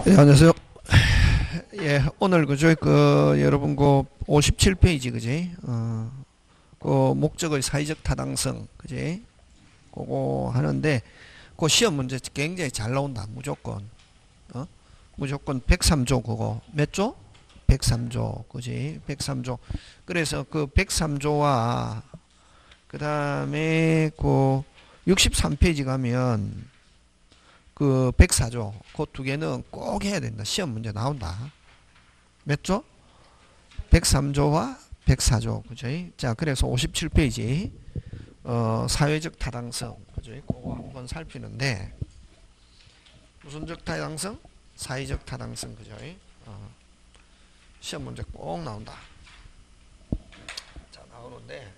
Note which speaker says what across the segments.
Speaker 1: 예, 안녕하세요. 예, 오늘 그죠? 여러분 그 57페이지 그지? 그 목적의 사회적 타당성 그지? 그거 하는데 그 시험 문제 굉장히 잘 나온다. 무조건. 무조건 103조 그거 몇 조? 103조 그지? 103조. 그래서 그 103조와 그다음에 그 63페이지 가면 그 104조 그 두 개는 꼭 해야 된다. 시험 문제 나온다. 몇 조? 103조와 104조. 그죠? 자, 그래서 57페이지 사회적 타당성. 그죠? 그거 한번 살피는데 무슨적 타당성? 사회적 타당성. 그죠? 시험 문제 꼭 나온다. 자, 나오는데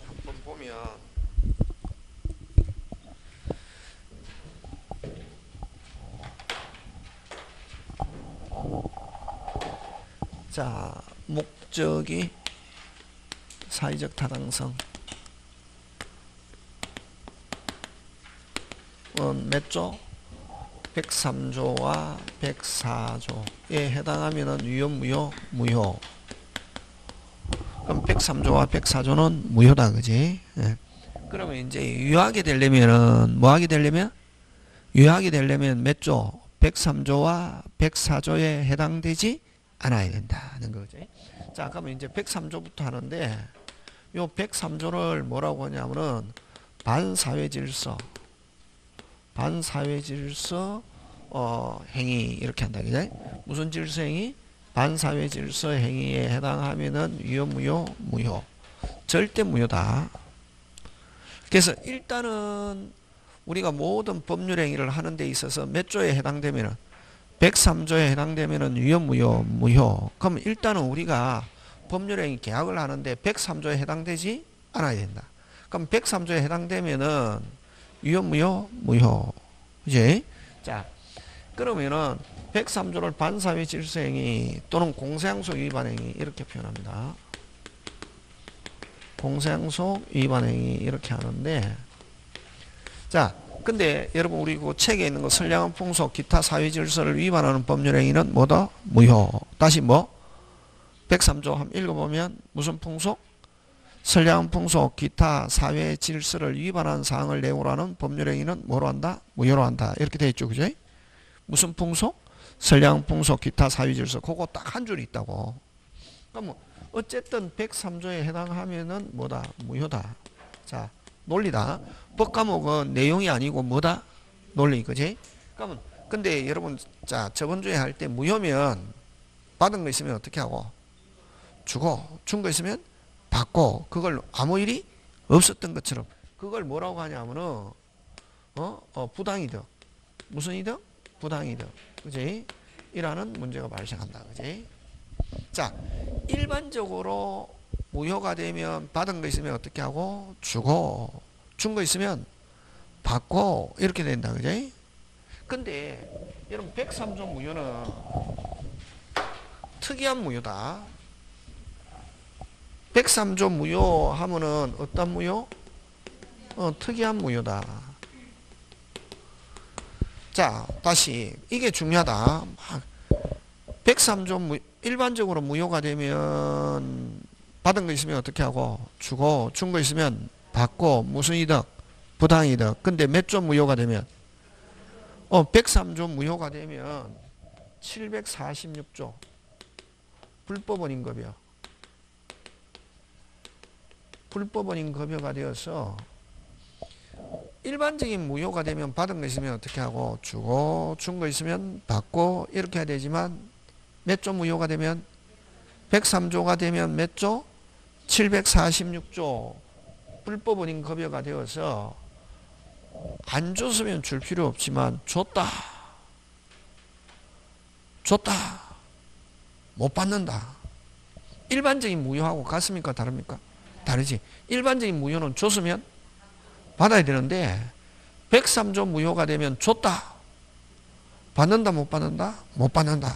Speaker 1: 한번 보면 자, 목적이 사회적 타당성 몇 조? 103조와 104조에 해당하면은 유효, 무효, 무효. 그럼 103조와 104조는 무효다, 그지? 예. 그러면 이제 유효하게 되려면은 뭐 하게 되려면? 유효하게 되려면 몇 조? 103조와 104조에 해당되지 않아야 된다는 거지. 자, 그러면 이제 103조부터 하는데 요 103조를 뭐라고 하냐면은 반사회질서 행위 이렇게 한다. 그죠? 무슨 질서 행위? 반사회 질서 행위에 해당하면은 유효, 무효, 무효. 절대 무효다. 그래서 일단은 우리가 모든 법률 행위를 하는 데 있어서 몇 조에 해당되면은 103조에 해당되면은 유효, 무효, 무효. 그럼 일단은 우리가 법률 행위 계약을 하는데 103조에 해당되지 않아야 된다. 그럼 103조에 해당되면은 유효, 무효, 무효. 그지? 자, 그러면은 103조를 반사회 질서행위 또는 공소양속 위반행위 이렇게 표현합니다. 공소양속 위반행위 이렇게 하는데 자, 근데 여러분 우리 그 책에 있는 거 선량한 풍속 기타 사회 질서를 위반하는 법률행위는 뭐다? 무효. 다시 뭐? 103조 한번 읽어보면 무슨 풍속? 선량한 풍속 기타 사회 질서를 위반하는 사항을 내용으로 하는 법률행위는 뭐로 한다? 무효로 한다. 이렇게 되어 있죠. 그죠? 무슨 풍속? 선량한 풍속 기타 사회 질서. 그거 딱 한 줄 있다고. 그럼 어쨌든 103조에 해당하면은 뭐다? 무효다. 자, 논리다. 법 과목은 내용이 아니고 뭐다? 논리. 그지? 그러면 근데 여러분 자, 저번 주에 할 때 무효면 받은 거 있으면 어떻게 하고? 주고 준 거 있으면 받고 그걸 아무 일이 없었던 것처럼 그걸 뭐라고 하냐면은 부당이득. 무슨 이득? 부당이득. 그지? 이라는 문제가 발생한다. 그지? 자, 일반적으로 무효가 되면 받은 거 있으면 어떻게 하고? 주고 준 거 있으면 받고 이렇게 된다. 그지? 근데 여러분 103조 무효는 특이한 무효다. 103조 무효 하면은 어떤 무효? 특이한 무효다. 자, 다시 이게 중요하다. 103조 일반적으로 무효가 되면 받은 거 있으면 어떻게 하고? 주고 준 거 있으면 받고 무슨 이득? 부당이득. 근데 몇 조 무효가 되면 103조 무효가 되면 746조 불법원인 급여. 불법원인 급여가 되어서 일반적인 무효가 되면 받은 거 있으면 어떻게 하고? 주고 준 거 있으면 받고 이렇게 해야 되지만 몇 조 무효가 되면 103조가 되면 몇 조? 746조 불법원인 급여가 되어서 안 줬으면 줄 필요 없지만 줬다 못 받는다. 일반적인 무효하고 같습니까? 다릅니까? 다르지. 일반적인 무효는 줬으면 받아야 되는데 103조 무효가 되면 줬다 받는다 못 받는다? 못 받는다.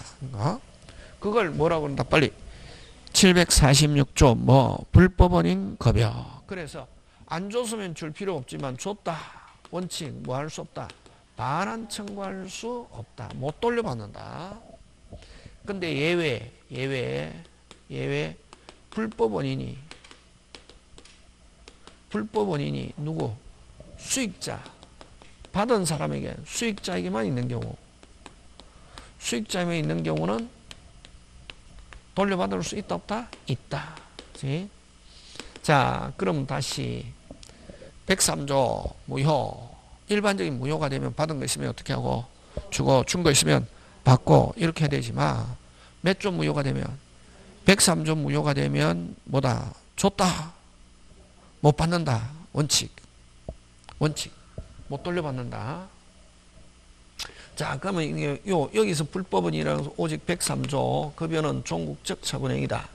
Speaker 1: 그걸 뭐라고 그런다? 빨리 746조 뭐 불법원인 급여. 그래서 안 줬으면 줄 필요 없지만 줬다 원칙 뭐 할 수 없다 반환 청구할 수 없다. 못 돌려받는다. 근데 예외 불법 원인이 누구? 수익자. 받은 사람에게, 수익자에게만 있는 경우. 수익자에게 있는 경우는 돌려받을 수 있다, 없다? 있다. 그치? 자, 그럼 다시 103조 무효. 일반적인 무효가 되면 받은 거 있으면 어떻게 하고? 주고, 준 거 있으면 받고, 이렇게 해야 되지만, 몇 조 무효가 되면? 103조 무효가 되면, 뭐다? 줬다. 못 받는다. 원칙. 못 돌려받는다. 자, 그러면 여기서 불법은 이라서 오직 103조, 급여는 종국적 처분행위다.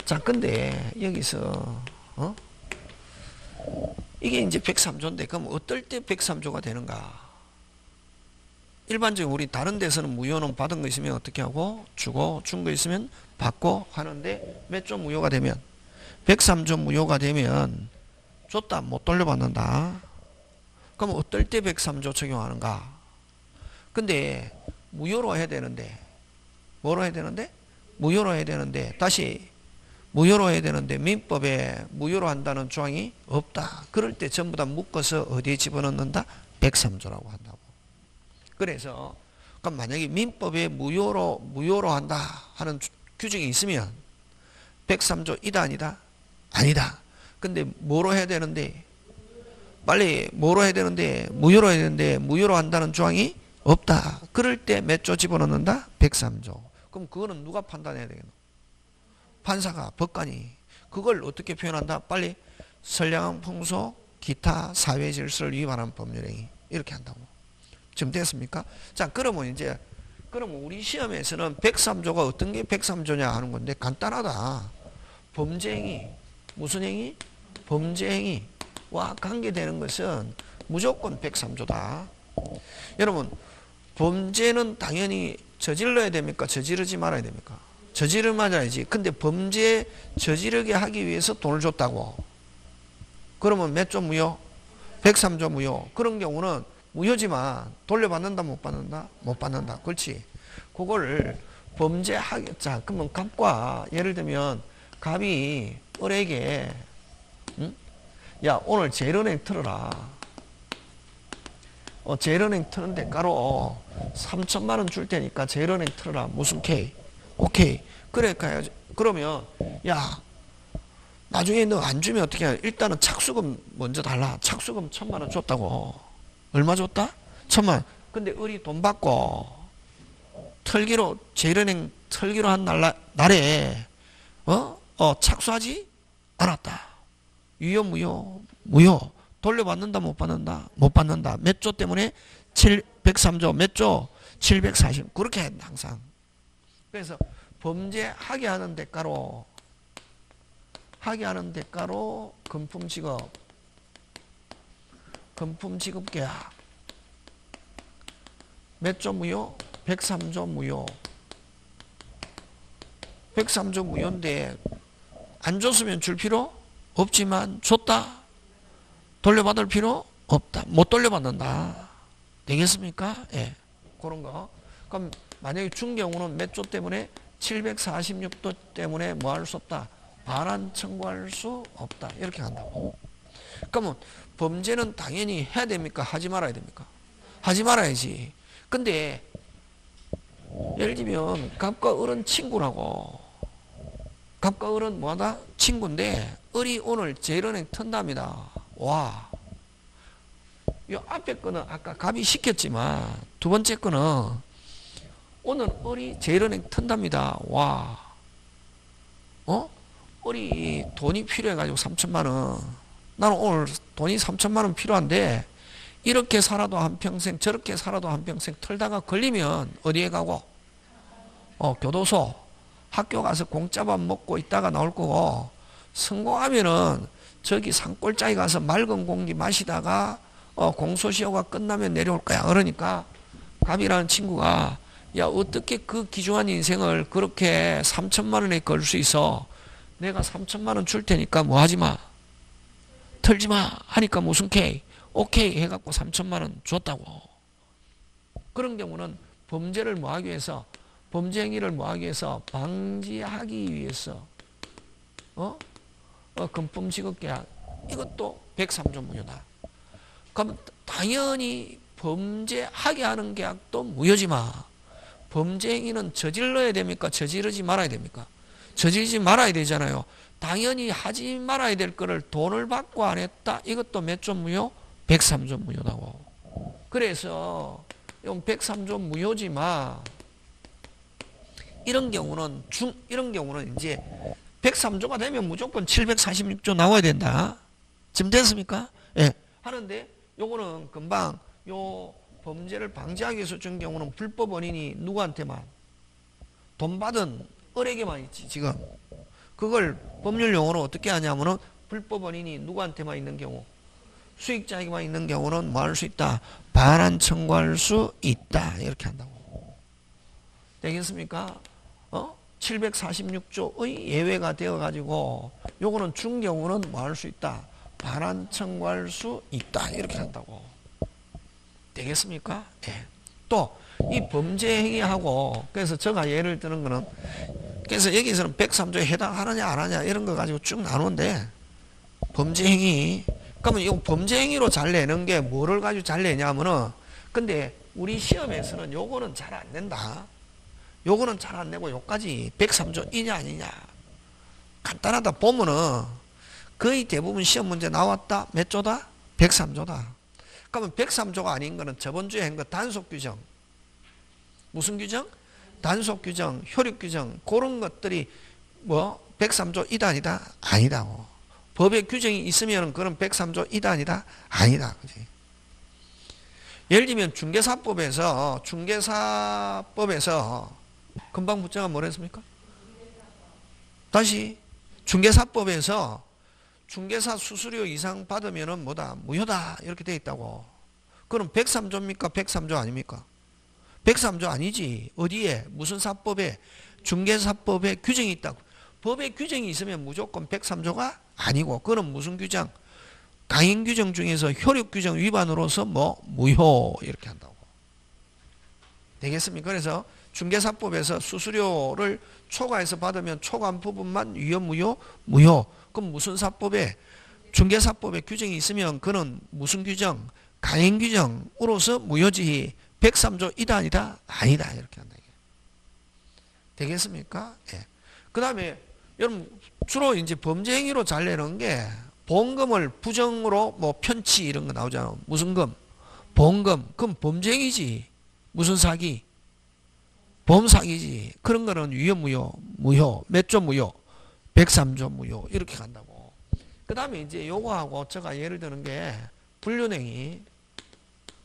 Speaker 1: 자, 근데 여기서 이게 이제 103조인데 그럼 어떨 때 103조가 되는가? 일반적으로 우리 다른 데서는 무효는 받은 거 있으면 어떻게 하고? 주고, 준 거 있으면 받고 하는데 몇 조 무효가 되면? 103조 무효가 되면 줬다, 못 돌려받는다. 그럼 어떨 때 103조 적용하는가? 근데 무효로 해야 되는데, 뭐로 해야 되는데? 무효로 해야 되는데, 다시 무효로 해야 되는데 민법에 무효로 한다는 조항이 없다. 그럴 때 전부 다 묶어서 어디에 집어넣는다? 103조라고 한다고. 그래서 그럼 만약에 민법에 무효로 한다 하는 규정이 있으면 103조 이다 아니다? 아니다. 근데 뭐로 해야 되는데? 빨리 뭐로 해야 되는데? 무효로 해야 되는데 무효로 한다는 조항이 없다. 그럴 때 몇 조 집어넣는다? 103조. 그럼 그거는 누가 판단해야 되겠노? 판사가, 법관이. 그걸 어떻게 표현한다? 빨리 선량한 풍속, 기타 사회 질서를 위반한 법률행위. 이렇게 한다고. 지금 됐습니까? 자, 그러면 우리 시험에서는 103조가 어떤 게 103조냐 하는 건데 간단하다. 범죄행위. 무슨 행위? 범죄행위와 관계되는 것은 무조건 103조다. 여러분, 범죄는 당연히 저질러야 됩니까? 저지르지 말아야 됩니까? 저지르 말아야지. 근데 범죄 저지르게 하기 위해서 돈을 줬다고. 그러면 몇 조 무효? 103조 무효. 그런 경우는 무효지만 돌려받는다, 못 받는다? 못 받는다. 그렇지. 그걸 범죄하게, 자, 그러면 갑과, 예를 들면 갑이 을에게, 야, 오늘 제일은행 틀어라. 제일은행 트는 대가로 3천만 원 줄 테니까 제일은행 틀어라. 무슨 K? 오케이. 그래 가야지. 그러면 야, 나중에 너 안 주면 어떻게 해? 일단은 착수금 먼저 달라. 착수금 1,000만 원 줬다고. 얼마 줬다? 1,000만 원. 근데 을이 돈 받고 털기로, 제일은행 털기로 한 날에 착수하지 않았다. 유효, 무효. 돌려받는다, 못 받는다? 못 받는다. 몇 조 때문에? 103조. 몇 조? 740. 그렇게 해, 항상. 그래서 범죄하게 하는 대가로 금품지급계약. 몇 조 무효? 103조 무효. 103조 무효인데 안 줬으면 줄 필요 없지만 줬다? 돌려받을 필요 없다. 못 돌려받는다. 되겠습니까? 예. 그런 거. 그럼 만약에 준 경우는 몇 조 때문에? 746도 때문에 뭐 할 수 없다? 반환 청구할 수 없다. 이렇게 한다고. 그러면 범죄는 당연히 해야 됩니까? 하지 말아야 됩니까? 하지 말아야지. 근데 예를 들면 갑과 을은 친구라고. 갑과 을은 뭐하다? 친구인데 을이 오늘 제일은행 턴답니다. 와. 이 앞에 거는 아까 갑이 시켰지만 두 번째 거는 오늘 을이 제일은행 턴답니다. 와. 을이 돈이 필요해가지고 3천만 원. 나는 오늘 돈이 3천만 원 필요한데 이렇게 살아도 한평생 저렇게 살아도 한평생 털다가 걸리면 어디에 가고? 교도소. 학교 가서 공짜밥 먹고 있다가 나올 거고 성공하면은 저기 산골짜기 가서 맑은 공기 마시다가 공소시효가 끝나면 내려올 거야. 그러니까 갑이라는 친구가 야, 어떻게 그 귀중한 인생을 그렇게 3천만 원에 걸 수 있어? 내가 3천만 원 줄 테니까 뭐 하지 마. 털지 마. 하니까 무슨 K? 오케이 해갖고 3천만 원 줬다고. 그런 경우는 범죄를 뭐 하기 위해서, 범죄 행위를 뭐 하기 위해서, 방지하기 위해서 금품지급계약, 이것도 103조 무효다. 그럼 당연히 범죄하게 하는 계약도 무효지만 범죄 행위는 저질러야 됩니까? 저지르지 말아야 됩니까? 저지르지 말아야 되잖아요. 당연히 하지 말아야 될 거를 돈을 받고 안 했다. 이것도 몇 조 무효? 103조 무효다고. 그래서 이건 103조 무효지만 이런 경우는 이제 103조가 되면 무조건 746조 나와야 된다. 지금 됐습니까? 예. 하는데 요거는 금방 요 범죄를 방지하기 위해서 준 경우는 불법 원인이 누구한테만, 돈 받은 을에게만 있지. 지금 그걸 법률 용어로 어떻게 하냐면은 불법 원인이 누구한테만 있는 경우, 수익자에게만 있는 경우는 뭐 할 수 있다? 반환 청구할 수 있다. 이렇게 한다고. 되겠습니까? 746조의 예외가 되어 가지고 요거는 준 경우는 뭐 할 수 있다? 반환 청구할 수 있다. 이렇게 한다고. 되겠습니까? 예. 또 이 범죄 행위하고, 그래서 제가 예를 드는 거는, 그래서 여기서는 103조에 해당하느냐 안 하냐 이런 거 가지고 쭉 나누는데, 범죄 행위, 그러면 이 범죄 행위로 잘 내는 게 뭐를 가지고 잘 내냐면은, 근데 우리 시험에서는 요거는 잘 안 낸다. 요거는 잘 안 내고 요까지 103조이냐 아니냐 간단하다 보면은 거의 대부분 시험 문제 나왔다. 몇 조다? 103조다. 그러면 103조가 아닌 거는 저번 주에 한 거 단속 규정. 무슨 규정? 단속 규정, 효력 규정, 그런 것들이 뭐 103조 이다 아니다? 아니다고. 법의 규정이 있으면 그런 103조 이다 아니다? 아니다. 그지? 예를 들면 중개사법에서 금방 문자가 뭐랬습니까? 다시 중개사법에서 중개사 수수료 이상 받으면은 뭐다? 무효다. 이렇게 돼 있다고. 그럼 103조입니까? 103조 아닙니까? 103조 아니지. 어디에? 무슨 사법에? 중개사법에 규정이 있다고. 법에 규정이 있으면 무조건 103조가 아니고, 그건 무슨 규정? 강행 규정 중에서 효력 규정 위반으로서 뭐 무효 이렇게 한다고. 되겠습니까? 그래서 중개사법에서 수수료를 초과해서 받으면 초과한 부분만 위헌 무효? 무효. 그럼 무슨 사법에? 중개사법에 규정이 있으면 그는 무슨 규정? 강행 규정으로서 무효지. 103조 이다 아니다? 아니다. 이렇게 한다. 되겠습니까? 예. 그 다음에 여러분 주로 이제 범죄 행위로 잘 내는 게 보험금을 부정으로 뭐 편취 이런 거 나오잖아. 무슨 금? 보험금. 그럼 범죄 행위지. 무슨 사기? 보험 사기지. 그런 거는 위헌 무효. 무효. 몇 조 무효? 103조 무효. 이렇게 간다고. 그 다음에 이제 요거하고 제가 예를 드는 게 불륜행위.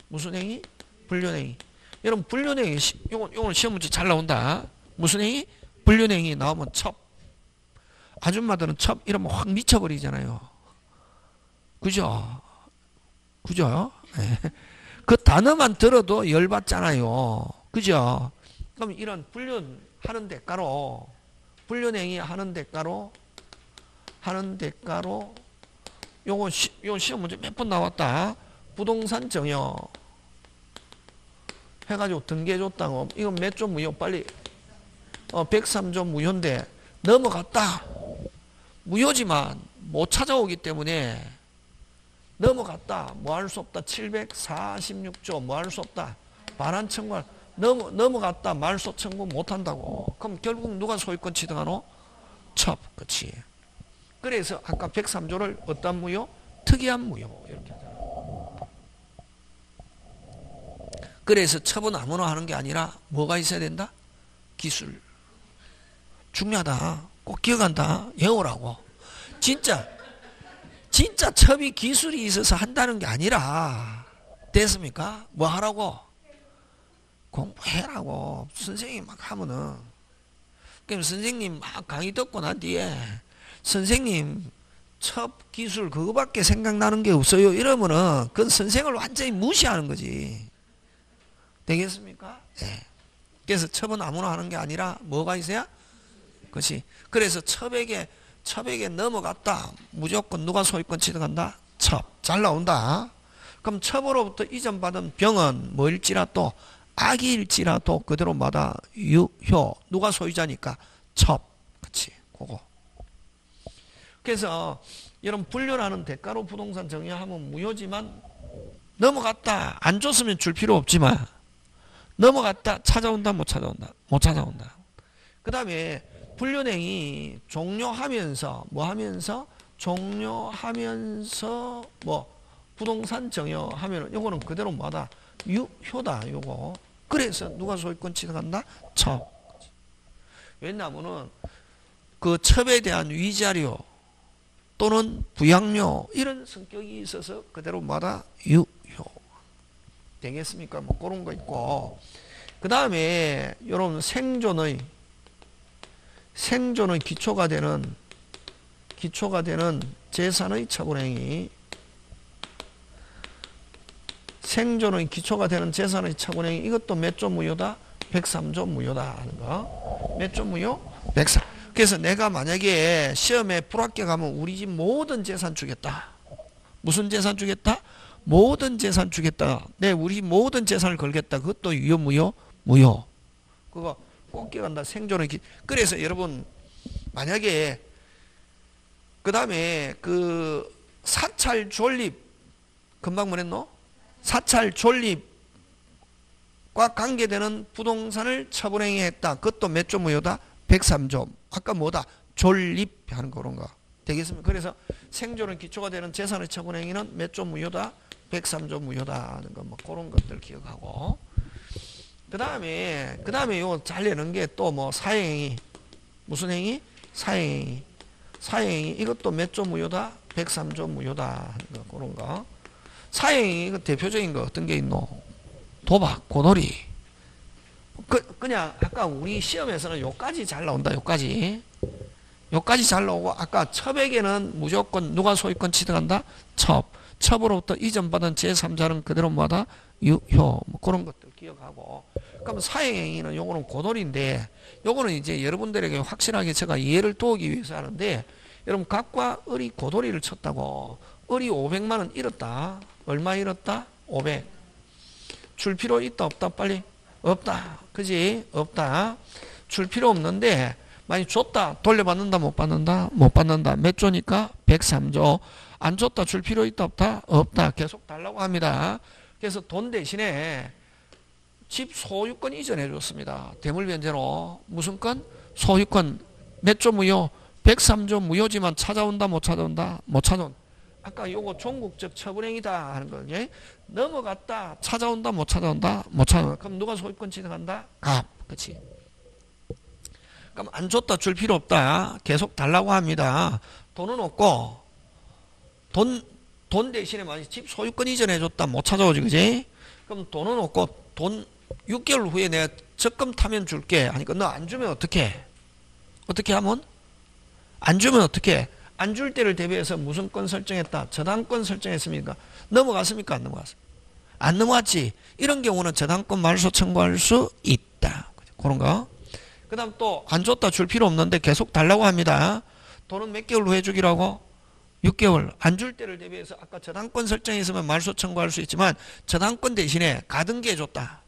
Speaker 1: 무슨 행위? 불륜행위. 여러분 불륜행위 요건 시험 문제 잘 나온다. 무슨 행위? 불륜행위 나오면 첩. 아줌마들은 첩 이러면 확 미쳐버리잖아요. 그죠? 그죠? 네. 그 단어만 들어도 열받잖아요. 그죠? 그럼 이런 불륜 하는 대가로, 불륜행위 하는 대가로 요건 시험 문제 몇 번 나왔다. 부동산 정여 해가지고 등기해줬다고. 이건 몇 조 무효? 빨리. 103조 무효인데 넘어갔다. 무효지만 못 찾아오기 때문에 넘어갔다. 뭐 할 수 없다. 746조 뭐 할 수 없다. 반환 청구 넘어갔다. 말소 청구 못 한다고. 그럼 결국 누가 소유권 취득하노? 첩. 그치. 그래서 아까 103조를 어떤 무효? 특이한 무효. 이렇게 하잖아. 그래서 첩은 아무나 하는 게 아니라 뭐가 있어야 된다? 기술. 중요하다. 꼭 기억한다. 외우라고. 진짜 첩이 기술이 있어서 한다는 게 아니라, 됐습니까? 뭐 하라고? 공부해라고. 선생님 막 하면은, 그럼 선생님 막 강의 듣고 난 뒤에 선생님 첩 기술 그거밖에 생각나는 게 없어요 이러면은 그건 선생을 완전히 무시하는 거지. 되겠습니까? 네. 그래서 첩은 아무나 하는 게 아니라 뭐가 있어야? 그렇지. 그래서 첩에게 넘어갔다. 무조건 누가 소유권 취득한다? 첩. 잘 나온다. 그럼 첩으로부터 이전받은 병은 뭐일지라도 악일지라도 그대로 마다 유효. 누가 소유자니까 첩. 그치. 그거. 그래서 여러분 분류라는 대가로 부동산 정의하면 무효지만 넘어갔다. 안 줬으면 줄 필요 없지만 넘어갔다. 찾아온다. 못 찾아온다. 못 찾아온다. 그 다음에 분류행위 종료하면서 뭐 하면서 종료하면서 뭐 부동산 정여하면은 요거는 그대로 뭐다 유효다. 요거 그래서 누가 소유권 취득한다? 첩. 왜냐하면은 그 첩에 대한 위자료 또는 부양료 이런 성격이 있어서 그대로 뭐다 유효. 되겠습니까? 뭐 그런 거 있고 그 다음에 여러분 생존의 기초가 되는 재산의 처분행위. 생존의 기초가 되는 재산의 처분행위. 이것도 몇 조 무효다? 103조 무효다 하는 거. 몇 조 무효? 103. 그래서 내가 만약에 시험에 불합격하면 우리 집 모든 재산 주겠다. 무슨 재산 주겠다? 모든 재산 주겠다. 내 우리 모든 재산을 걸겠다. 그것도 유효 무효? 무효. 그거 꼭 기억한다. 생존의 기. 그래서 여러분 만약에 그 다음에 그 사찰 존립 금방 뭐랬노? 사찰 존립과 관계되는 부동산을 처분행위했다. 그것도 몇 조 무효다? 103조. 아까 뭐다? 존립하는 그런 거. 되겠습니까? 그래서 생존의 기초가 되는 재산의 처분행위는 몇 조 무효다? 103조 무효다 하는 거. 뭐 그런 것들 기억하고. 그 다음에 요 잘 내는 게 또 뭐 사행행위. 무슨 행위? 사행행위. 사행행위. 이것도 몇 조 무효다? 103조 무효다 하는 거. 그런 거. 사행이 대표적인 거 어떤 게 있노? 도박, 고놀이. 그냥 아까 우리 시험에서는 요까지 잘 나온다. 요까지 잘 나오고 아까 첩에게는 무조건 누가 소유권 취득한다? 첩. 첩으로부터 이전받은 제3자는 그대로 뭐다? 유효. 뭐 그런 것들 기억하고. 그럼 사행행위는 요거는 고놀이인데 요거는 이제 여러분들에게 확실하게 제가 이해를 도우기 위해서 하는데 여러분 각과 을이 고놀이를 쳤다고 을이 500만 원 잃었다. 얼마 잃었다? 500. 줄 필요 있다 없다? 빨리. 없다. 그지? 없다. 줄 필요 없는데 많이 줬다. 돌려받는다 못 받는다? 못 받는다. 몇 조니까? 103조. 안 줬다. 줄 필요 있다 없다? 없다. 계속 달라고 합니다. 그래서 돈 대신에 집 소유권 이전해 줬습니다. 대물변제로. 무슨 건? 소유권. 몇 조 무효? 103조 무효지만 찾아온다 못 찾아온다? 못 찾아온다. 아까 요거 종국적 처분행위다 하는 거지. 넘어갔다. 찾아온다 못 찾아온다? 못 찾아온다. 그럼 누가 소유권 취득한다? 갑. 그치? 그럼 안 줬다 줄 필요 없다. 계속 달라고 합니다. 돈은 없고 돈 대신에 만약 집 소유권 이전해 줬다 못 찾아오지. 그지? 그럼 돈은 없고 돈 6개월 후에 내가 적금 타면 줄게 하니까 너 안 주면 어떻게? 어떻게 하면? 안 주면 어떻게? 안 줄 때를 대비해서 무슨 건 설정했다? 저당권 설정했습니까? 넘어갔습니까? 안 넘어갔습니까? 안 넘어갔지. 이런 경우는 저당권 말소 청구할 수 있다. 그런 거. 그 다음 또 안 줬다 줄 필요 없는데 계속 달라고 합니다. 돈은 몇 개월 후에 주기라고? 6개월. 안 줄 때를 대비해서 아까 저당권 설정했으면 말소 청구할 수 있지만 저당권 대신에 가등기 해줬다.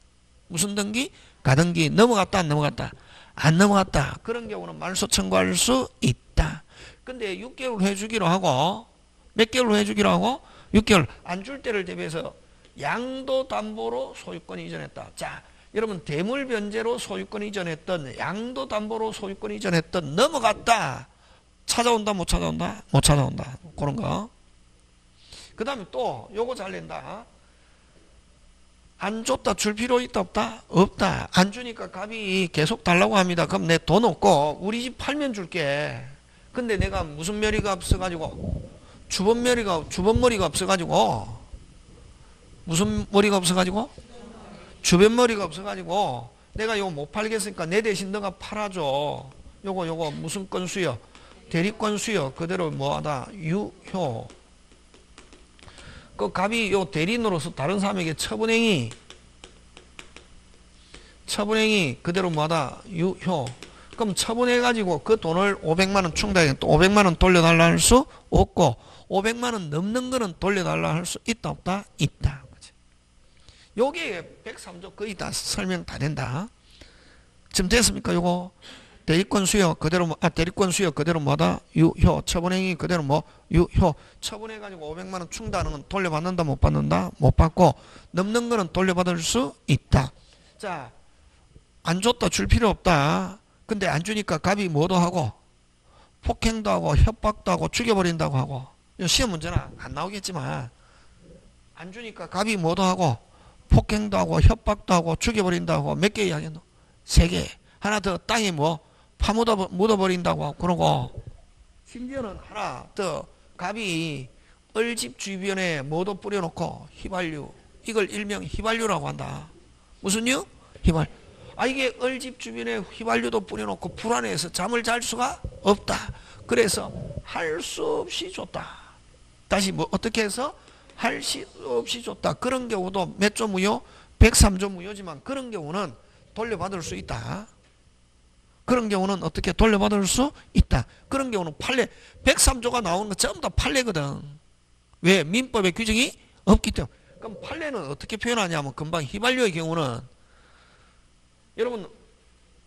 Speaker 1: 무슨 등기? 가등기. 넘어갔다 안 넘어갔다? 안 넘어갔다. 그런 경우는 말소 청구할 수 있다. 근데 6개월 해주기로 하고 몇 개월 해주기로 하고 6개월 안 줄 때를 대비해서 양도담보로 소유권 이전했다. 자, 여러분 대물변제로 소유권 이전했던 양도담보로 소유권 이전했던 넘어갔다. 찾아온다 못 찾아온다? 못 찾아온다. 그런 거. 그 다음에 또 요거 잘 낸다. 안 줬다 줄 필요 있다 없다? 없다. 안 주니까 값이 계속 달라고 합니다. 그럼 내 돈 없고 우리 집 팔면 줄게. 근데 내가 무슨 머리가 없어가지고 주변머리가 없어가지고 무슨 머리가 없어가지고 주변머리가 없어가지고 내가 이거 못 팔겠으니까 내 대신 너가 팔아줘. 요거 무슨 건 수여? 대리권 수여. 그대로 뭐하다? 유효. 그 값이 요 대리인으로서 다른 사람에게 처분행위 그대로 뭐하다? 유효. 그럼 처분해가지고 그 돈을 500만원 충당해 또 500만원 돌려달라 할 수 없고 500만원 넘는 거는 돌려달라 할 수 있다 없다? 있다. 요게 103조 거의 다 설명 다 된다. 지금 됐습니까? 요거 대리권 수여 그대로 대리권 수여 그대로 뭐다? 유효. 처분행위 그대로 뭐 유효. 처분해가지고 500만원 충당하는 건 돌려받는다 못 받는다? 못 받고 넘는 거는 돌려받을 수 있다. 자, 안 줬다 줄 필요 없다. 근데 안 주니까 갑이 뭐도 하고 폭행도 하고 협박도 하고 죽여버린다고 하고 시험 문제는 안 나오겠지만 안 주니까 갑이 뭐도 하고 폭행도 하고 협박도 하고 죽여버린다고 하고 몇 개 이야기했노? 3개. 하나 더 땅에 뭐 묻어버린다고 하고 그러고 심지어는 하나 더 갑이 을집 주변에 뭐도 뿌려놓고 휘발유 이걸 일명 휘발유라고 한다. 무슨 유? 휘발유. 이게 을집 주변에 휘발유도 뿌려놓고 불안해서 잠을 잘 수가 없다. 그래서 할 수 없이 줬다. 다시 뭐 어떻게 해서 할 수 없이 줬다. 그런 경우도 몇 조 무효? 103조 무효지만 그런 경우는 돌려받을 수 있다. 그런 경우는 어떻게 돌려받을 수 있다. 그런 경우는 판례 103조가 나오는 거 전부 다 판례거든. 왜? 민법에 규정이 없기 때문에. 그럼 판례는 어떻게 표현하냐면 금방 휘발유의 경우는 여러분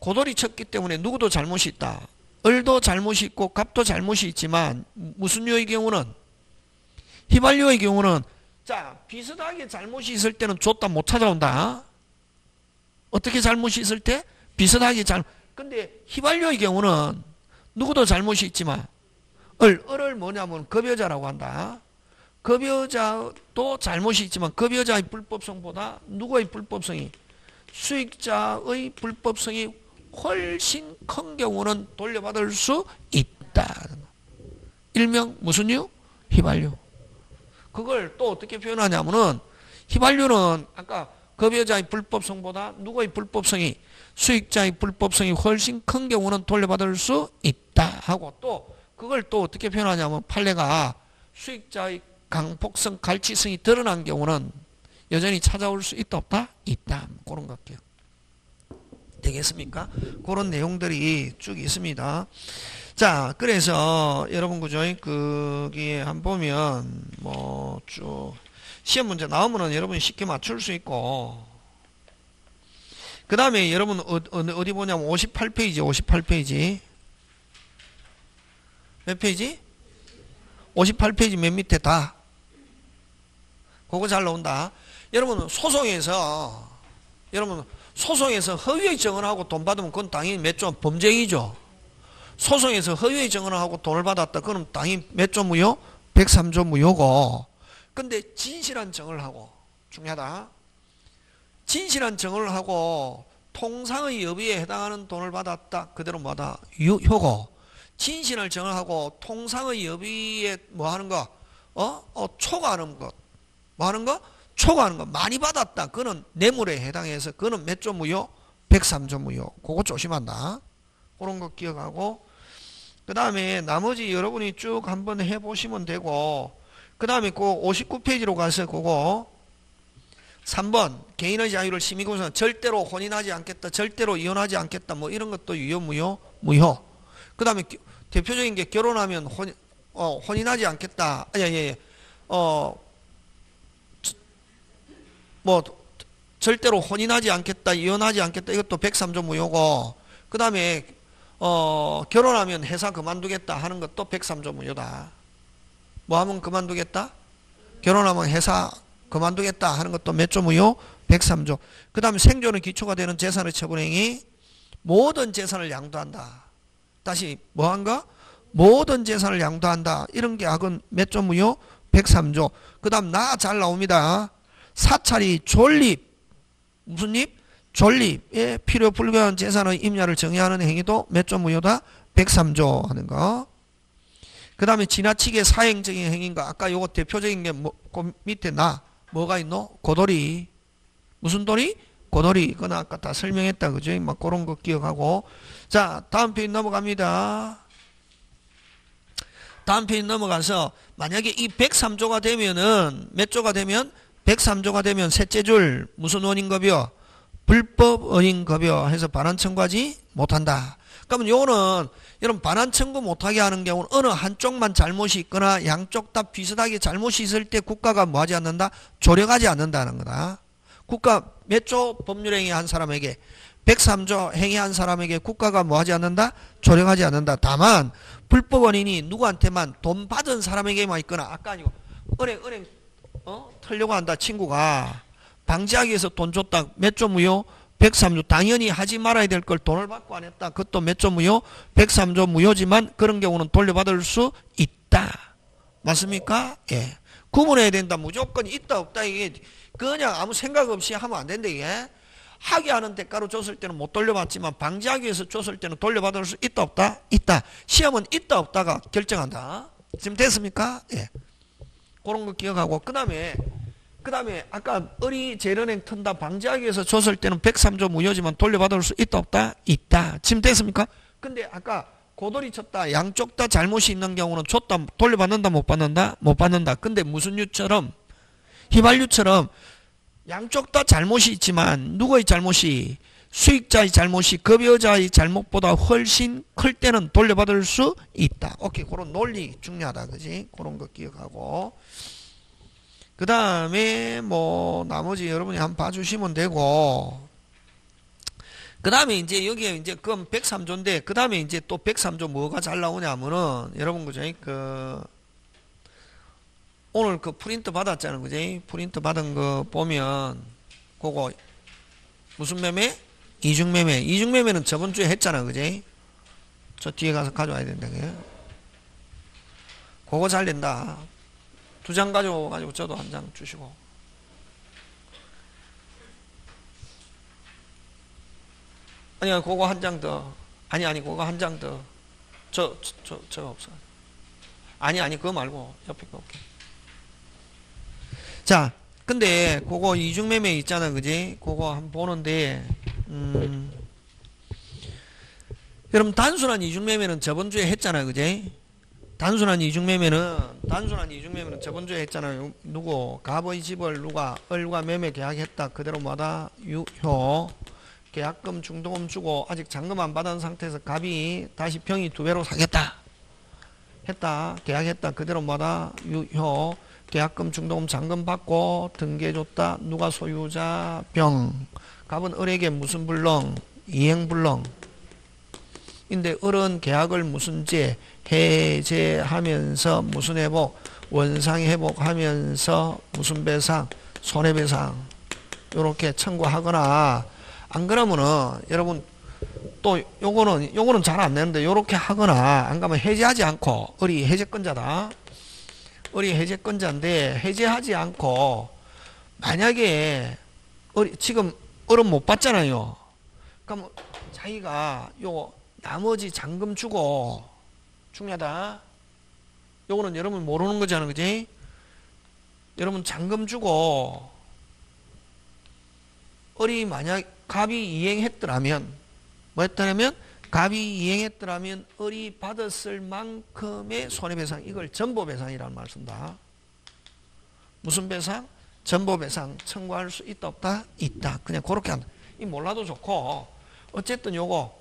Speaker 1: 고돌이 쳤기 때문에 누구도 잘못이 있다. 을도 잘못이 있고 갑도 잘못이 있지만 무슨 유의 경우는 휘발유의 경우는 자 비슷하게 잘못이 있을 때는 줬다 못 찾아온다. 어떻게 잘못이 있을 때? 비슷하게 근데 휘발유의 경우는 누구도 잘못이 있지만 을을 뭐냐면 급여자라고 한다. 급여자도 잘못이 있지만 급여자의 불법성보다 누구의 불법성이 수익자의 불법성이 훨씬 큰 경우는 돌려받을 수 있다. 일명 무슨 유? 휘발유. 그걸 또 어떻게 표현하냐면은 휘발유는 아까 급여자의 불법성보다 누구의 불법성이 수익자의 불법성이 훨씬 큰 경우는 돌려받을 수 있다 하고 또 그걸 또 어떻게 표현하냐면 판례가 수익자의 강폭성 갈취성이 드러난 경우는 여전히 찾아올 수 있다 없다? 있다. 그런 것 같아요. 되겠습니까? 그런 내용들이 쭉 있습니다. 자, 그래서 여러분 그죠? 거기에 한번 보면 뭐 쭉 시험 문제 나오면은 여러분이 쉽게 맞출 수 있고 그 다음에 여러분 어디 보냐면 58페이지 58페이지 몇 페이지? 58페이지 맨 밑에 다 그거 잘 나온다. 여러분 소송에서 허위의 증언을 하고 돈 받으면 그건 당연히 몇 조 범죄이죠. 소송에서 허위의 증언을 하고 돈을 받았다. 그럼 당연히 몇 조 무효? 103조 무효고. 근데 진실한 증언을 하고 중요하다. 진실한 증언을 하고 통상의 여비에 해당하는 돈을 받았다. 그대로 뭐다? 유효고. 진실을 증언하고 통상의 여비에 뭐 하는 거? 초과하는 것. 뭐 하는 거? 초과하는 거. 많이 받았다. 그거는 뇌물에 해당해서 그거는 몇 조 무효? 103조 무효. 그거 조심한다. 그런 거 기억하고 그 다음에 나머지 여러분이 쭉 한번 해보시면 되고 그 다음에 그 59페이지로 가서 그거 3번 개인의 자유를 심히 고수하는 절대로 혼인하지 않겠다. 절대로 이혼하지 않겠다. 뭐 이런 것도 유효 무효? 무효. 그 다음에 대표적인 게 결혼하면 혼인하지 않겠다. 뭐 절대로 혼인하지 않겠다. 이혼하지 않겠다. 이것도 103조 무효고 그 다음에 결혼하면 회사 그만두겠다 하는 것도 103조 무효다. 뭐 하면 그만두겠다? 결혼하면 회사 그만두겠다 하는 것도 몇 조 무효? 103조. 그 다음에 생존의 기초가 되는 재산의 처분행위 모든 재산을 양도한다. 다시 뭐한가? 모든 재산을 양도한다. 이런 게 악은 몇 조 무효? 103조. 그 다음 나 잘 나옵니다. 사찰이 존립 무슨 립? 존립에 필요 불가한 재산의 임야를 정의하는 행위도 몇 조 무효다? 103조 하는 거. 그 다음에 지나치게 사행적인 행위인가? 아까 요거 대표적인 게 그 밑에 뭐가 있노? 고돌이. 무슨 돌이? 고돌이. 그건 아까 다 설명했다. 그죠? 막 그런 거 기억하고. 자, 다음 페이지 넘어갑니다. 다음 페이지 넘어가서 만약에 이 103조가 되면은 몇 조가 되면? 103조가 되면 셋째 줄 무슨 원인급여? 불법 원인급여 해서 반환 청구하지 못한다. 그러면 요거는 여러분 반환 청구 못하게 하는 경우는 어느 한쪽만 잘못이 있거나 양쪽 다 비슷하게 잘못이 있을 때 국가가 뭐하지 않는다? 조력하지 않는다는 거다. 국가 몇 조 법률 행위한 사람에게 103조 행위한 사람에게 국가가 뭐하지 않는다? 조력하지 않는다. 다만 불법 원인이 누구한테만 돈 받은 사람에게만 있거나 아까 아니고 은행 털려고 한다 친구가 방지하기 위해서 돈 줬다. 몇 조 무효? 103조. 당연히 하지 말아야 될 걸 돈을 받고 안 했다. 그것도 몇 조 무효? 103조 무효지만 그런 경우는 돌려받을 수 있다. 맞습니까? 예. 구분해야 된다. 무조건 있다 없다 이게 그냥 아무 생각 없이 하면 안 된다 이게. 하게 하는 대가로 줬을 때는 못 돌려받지만 방지하기 위해서 줬을 때는 돌려받을 수 있다 없다? 있다. 시험은 있다 없다가 결정한다. 지금 됐습니까? 예. 그런 거 기억하고 그 다음에 아까 어리 재련행 튼다 방지하기 위해서 줬을 때는 103조 무효지만 돌려받을 수 있다 없다? 있다. 지금 됐습니까? 근데 아까 고돌이 쳤다 양쪽 다 잘못이 있는 경우는 줬다 돌려받는다 못 받는다? 못 받는다. 근데 무슨 유처럼 휘발유처럼 양쪽 다 잘못이 있지만 누구의 잘못이 수익자의 잘못이 급여자의 잘못보다 훨씬 클 때는 돌려받을 수 있다. 오케이. 그런 논리 중요하다. 그지? 그런 거 기억하고 그 다음에 뭐 나머지 여러분이 한번 봐주시면 되고 그 다음에 이제 여기에 이제 그건 103조인데 그 다음에 이제 또 103조 뭐가 잘 나오냐면은 여러분 그죠? 오늘 그 프린트 받았잖아요. 그지? 프린트 받은 거 보면 그거 무슨 매매? 이중매매. 이중매매는 저번 주에 했잖아. 그지? 저 뒤에 가서 가져와야 된다. 그게. 그거 잘 된다. 2장 가져가지고 저도 한 장 주시고. 아니야, 그거 한 장 더. 아니, 그거 한 장 더. 저거 없어. 아니, 그거 말고 옆에 거 올게. 자, 근데 그거 이중매매 있잖아. 그지? 그거 한번 보는데, 여러분, 단순한 이중매매는 저번 주에 했잖아. 그지? 단순한 이중매매는 저번 주에 했잖아요. 누구 갑의 집을 누가 을과 매매 계약했다. 그대로 뭐다? 유효. 계약금 중도금 주고 아직 잔금 안 받은 상태에서 갑이 다시 병이 2배로 사겠다. 했다. 계약했다. 그대로 뭐다? 유효. 계약금 중도금 잔금 받고 등기해줬다. 누가 소유자? 병. 갑은 을에게 무슨 불능? 이행불능. 근데 을은 계약을 무슨 제? 해제하면서 무슨 회복? 원상 회복하면서 무슨 배상? 손해배상. 요렇게 청구하거나 안 그러면은 여러분 또 요거는 잘 안 내는데 요렇게 하거나 안 가면 해제하지 않고 을이 해제권자다. 을이 해제권자인데 해제하지 않고 만약에 지금 을은 못 받잖아요. 그럼 자기가 요 나머지 잔금 주고 중요하다. 요거는 여러분 모르는 거잖아. 그지? 여러분 잔금 주고 을이 만약 갑이 이행했더라면 뭐 했더라면 갑이 이행했더라면 을이 받았을 만큼의 손해배상 이걸 전보배상이라는 말 쓴다. 무슨 배상? 전보배상 청구할 수 있다 없다? 있다. 그냥 그렇게 한다. 이 몰라도 좋고 어쨌든 요거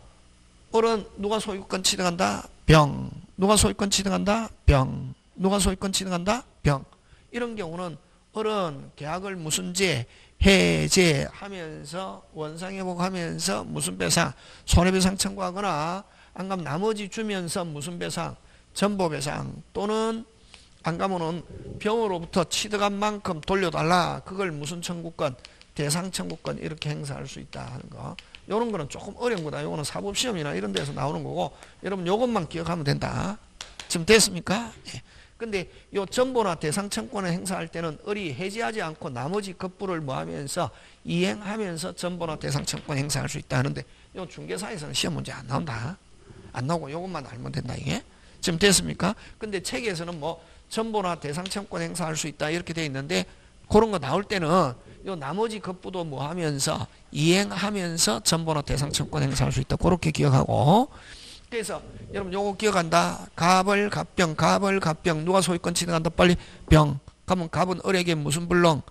Speaker 1: 을은 누가 소유권 취득한다? 병. 누가 소유권 취득한다? 병. 누가 소유권 취득한다? 병. 이런 경우는 을은 계약을 무슨 제? 해제하면서 원상회복하면서 무슨 배상? 손해배상 청구하거나 안 가면 나머지 주면서 무슨 배상? 전보배상 또는 안 가면은 병으로부터 취득한 만큼 돌려달라. 그걸 무슨 청구권? 대상 청구권 이렇게 행사할 수 있다 하는 거. 요런 거는 조금 어려운 거다. 요거는 사법시험이나 이런 데서 나오는 거고 여러분 요것만 기억하면 된다. 지금 됐습니까? 예. 근데 요 전보나 대상 청구권을 행사할 때는 을이 해지하지 않고 나머지 급부를 뭐 하면서 이행하면서 전보나 대상 청구권 행사할 수 있다 하는데 요 중개사에서는 시험 문제 안 나온다. 안 나오고 요것만 알면 된다 이게. 지금 됐습니까? 근데 책에서는 뭐 전보나 대상 청구권 행사할 수 있다 이렇게 돼 있는데 그런 거 나올 때는 요 나머지 급부도 뭐 하면서 이행하면서 전보나 대상 청구권 행사할 수 있다. 그렇게 기억하고 그래서 여러분 요거 기억한다. 갑을 갑병 누가 소유권 취득한다. 빨리 병. 그러면 갑은 을에게 무슨 불능?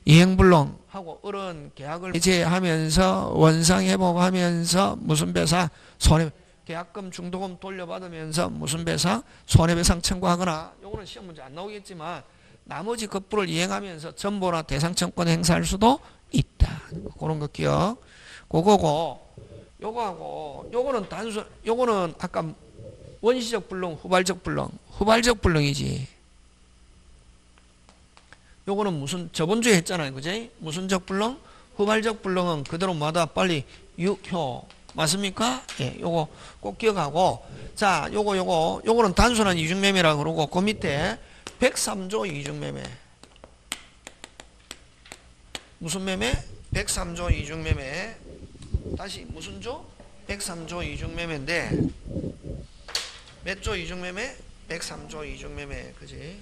Speaker 1: 이행불능 하고 을은 계약을 해제하면서 원상 회복하면서 무슨 배상? 손해 계약금 중도금 돌려받으면서 무슨 배상? 손해배상 청구하거나, 요거는 시험 문제 안 나오겠지만 나머지 급부를 이행하면서 전보나 대상청권 행사할 수도 있다. 그런 거 기억. 그거고, 요거하고 요거는 단순, 요거는 아까 원시적 불능, 후발적 불능, 후발적 불능이지. 요거는 무슨 저번주에 했잖아요, 그지? 무슨적 불능, 후발적 불능은 그대로 마다 빨리 유효 맞습니까? 예, 요거 꼭 기억하고, 자, 요거는 단순한 이중매매라 그러고, 그 밑에 103조 이중매매. 무슨 매매? 103조 이중매매. 다시 무슨 조? 103조 이중매매인데, 몇 조 이중매매? 103조 이중매매. 그지?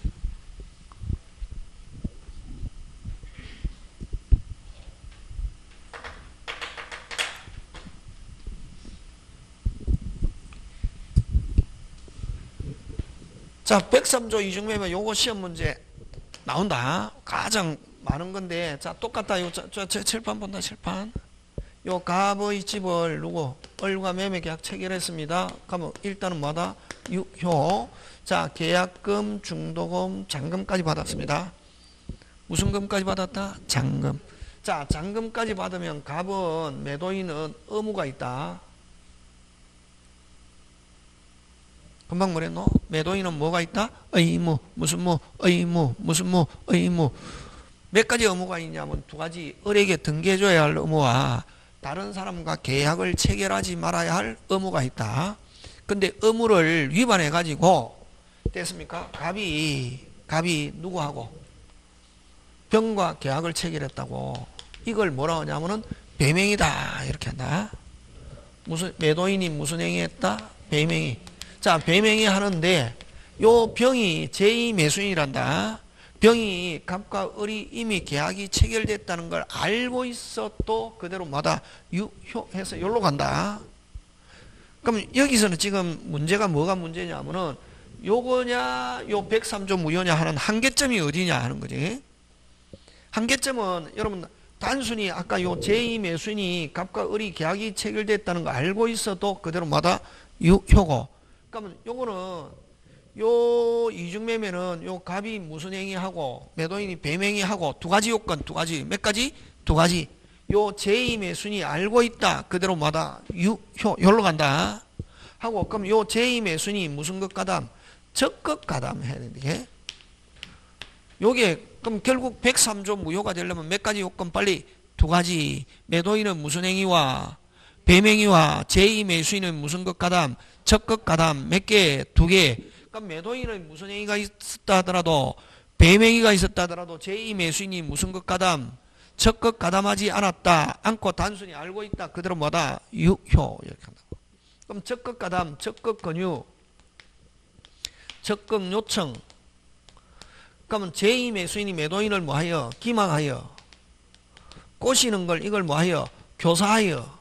Speaker 1: 자, 103조 이중매매 요거 시험 문제 나온다. 가장 많은 건데, 자, 똑같다. 요, 칠판 본다, 칠판. 요 갑의 집을 누구? 을과 매매 계약 체결했습니다. 그러면 일단은 뭐다? 유효. 자, 계약금, 중도금, 잔금까지 받았습니다. 무슨 금까지 받았다? 잔금. 자, 잔금까지 받으면 갑은, 매도인은 의무가 있다. 금방 뭐랬노? 매도인은 뭐가 있다? 의무. 무슨 무? 의무. 무슨 무? 의무. 몇 가지 의무가 있냐면 두 가지. 을에게 등기해줘야 할 의무와 다른 사람과 계약을 체결하지 말아야 할 의무가 있다. 근데 의무를 위반해가지고 됐습니까? 갑이 누구하고? 병과 계약을 체결했다고. 이걸 뭐라 하냐면은 배명이다. 이렇게 한다. 무슨, 매도인이 무슨 행위했다? 배명이. 자, 배명이 하는데 요 병이 제2매수인이란다. 병이 갑과 을이 이미 계약이 체결됐다는 걸 알고 있어도 그대로 마다 유효해서 여기로 간다. 그럼 여기서는 지금 문제가 뭐가 문제냐면은 요거냐 요 103조 무효냐 하는 한계점이 어디냐 하는 거지. 한계점은 여러분 단순히 아까 요 제2매수인이 갑과 을이 계약이 체결됐다는 거 알고 있어도 그대로 마다 유효고, 그러면 요거는 요 이중매매는 요 갑이 무슨 행위하고 매도인이 배명의하고 두 가지 요건, 두 가지. 몇 가지? 두 가지. 요 제2매수인이 알고 있다. 그대로 마다 유효. 여기로 간다. 하고, 그럼 요 제2매수인이 무슨 것 가담? 적극 가담 해야 되는데. 요게, 그럼 결국 103조 무효가 되려면 몇 가지 요건 빨리? 두 가지. 매도인은 무슨 행위와 배명의와 제2매수인은 무슨 것 가담? 적극 가담. 몇 개? 두 개. 그럼 매도인은 무슨 행위가 있었다 하더라도, 배명의가 있었다 하더라도 제2매수인이 무슨 것 가담? 적극 가담하지 않았다. 않고 단순히 알고 있다. 그대로 뭐다? 유효. 이렇게 한다고. 그럼 적극 가담, 적극 권유, 적극 요청. 그러면 제2매수인이 매도인을 뭐하여? 기망하여. 꼬시는 걸 이걸 뭐하여? 교사하여.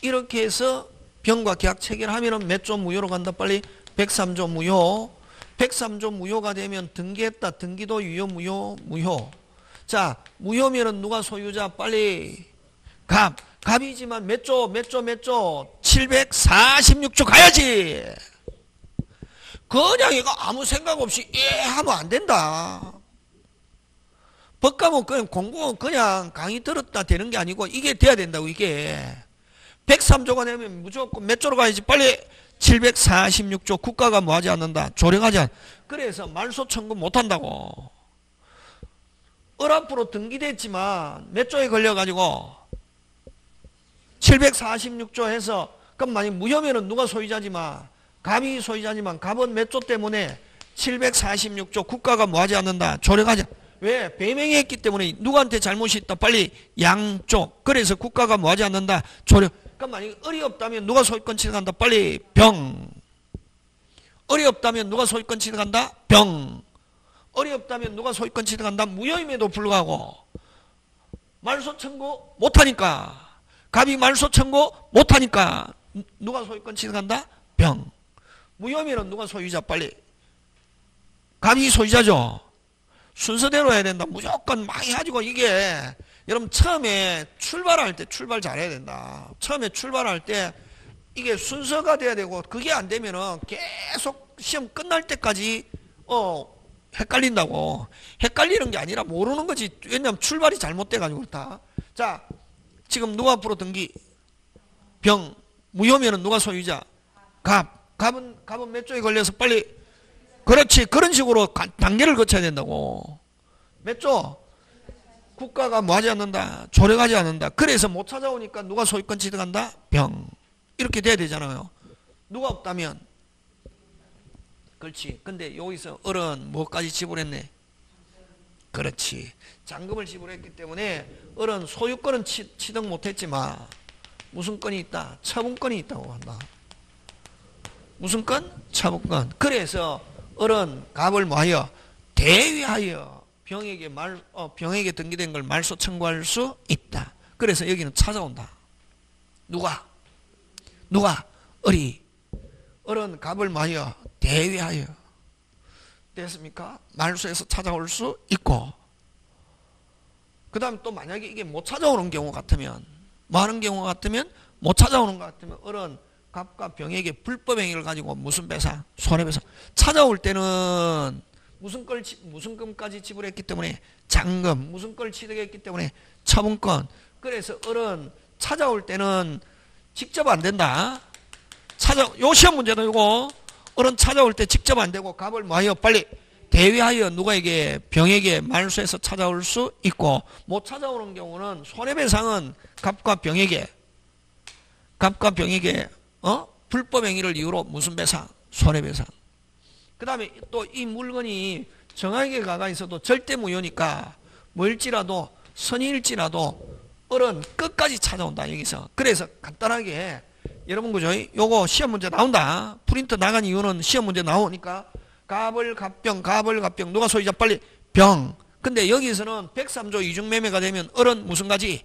Speaker 1: 이렇게 해서 병과 계약 체결하면은 몇 조 무효로 간다? 빨리 103조 무효. 103조 무효가 되면 등기했다. 등기도 유효, 무효, 무효. 자, 무효면은 누가 소유자? 빨리 갑. 갑이지만 몇 조, 몇 조, 몇 조? 746조 가야지. 그냥 이거 아무 생각 없이 하면 안 된다. 법과목 그냥 공부는 그냥 강의 들었다 되는 게 아니고 이게 돼야 된다고. 이게 103조가 되면 무조건 몇 조로 가야지. 빨리 746조. 국가가 뭐 하지 않는다? 조력하지 않는다. 그래서 말소 청구 못 한다고. 을 앞으로 등기됐지만 몇 조에 걸려가지고 746조 해서, 그럼 만약 무효면은 누가 소유자지만? 갑이 소유자지만 갑은 몇 조 때문에 746조 국가가 뭐 하지 않는다? 조력하지. 왜? 배명했기 때문에. 누구한테 잘못이 있다? 빨리 양쪽. 그래서 국가가 뭐 하지 않는다? 조력. 그럼 만약 을이 없다면 누가 소유권 취득한다? 빨리 병. 을이 없다면 누가 소유권 취득한다? 병. 을이 없다면 누가 소유권 취득한다? 무효임에도 불구하고 말소 청구 못하니까. 갑이 말소 청구 못하니까 누가 소유권 취득한다? 병. 무효이면은 누가 소유자? 빨리 갑이 소유자죠. 순서대로 해야 된다. 무조건 막 해가지고 이게 여러분 처음에 출발할 때 출발 잘해야 된다. 처음에 출발할 때 이게 순서가 돼야 되고 그게 안 되면은 계속 시험 끝날 때까지 헷갈린다고. 헷갈리는 게 아니라 모르는 거지. 왜냐면 출발이 잘못돼 가지고 그렇다. 자, 지금 누가 앞으로 등기? 병. 무효면은 누가 소유자? 갑. 갑은 몇 조에 걸려서 빨리. 그렇지. 그런 식으로 단계를 거쳐야 된다고. 몇 조? 국가가 뭐 하지 않는다? 조력하지 않는다. 그래서 못 찾아오니까 누가 소유권 취득한다? 병. 이렇게 돼야 되잖아요. 누가 없다면? 그렇지. 근데 여기서 어른 뭐까지 지불했네? 그렇지. 잔금을 지불했기 때문에 어른 소유권은 취득 못했지만 무슨 건이 있다? 처분권이 있다고 한다. 무슨 건? 처분권. 그래서 어른 갑을 뭐하여? 대위하여 병에게 등기된 걸 말소 청구할 수 있다. 그래서 여기는 찾아온다. 누가? 어른 갑을 뭐하여? 대위하여. 됐습니까? 말소에서 찾아올 수 있고. 그 다음에 또 만약에 이게 못 찾아오는 경우 같으면, 뭐 하는 경우 같으면, 못 찾아오는 것 같으면, 어른 갑과 병에게 불법 행위를 가지고 무슨 배상? 손해배상. 찾아올 때는 무슨 금까지 지불했기 때문에 잔금, 무슨 걸 취득했기 때문에 처분권. 그래서 어른 찾아올 때는 직접 안 된다. 요 시험 문제도 이거 어른 찾아올 때 직접 안 되고 갑을 뭐하여? 빨리 대위하여 누가에게? 병에게 말소해서 찾아올 수 있고, 못 찾아오는 경우는 손해배상은 갑과 병에게 불법 행위를 이유로 무슨 배상? 손해배상. 그 다음에 또 이 물건이 정하게 가가 있어도 절대 무효니까 뭐일지라도 선의일지라도 어른 끝까지 찾아온다 여기서. 그래서 간단하게 여러분 그죠? 요거 시험 문제 나온다. 프린트 나간 이유는 시험 문제 나오니까 갑을 갑병 누가 소유자? 빨리 병. 근데 여기서는 103조 이중매매가 되면 어른 무슨 가지?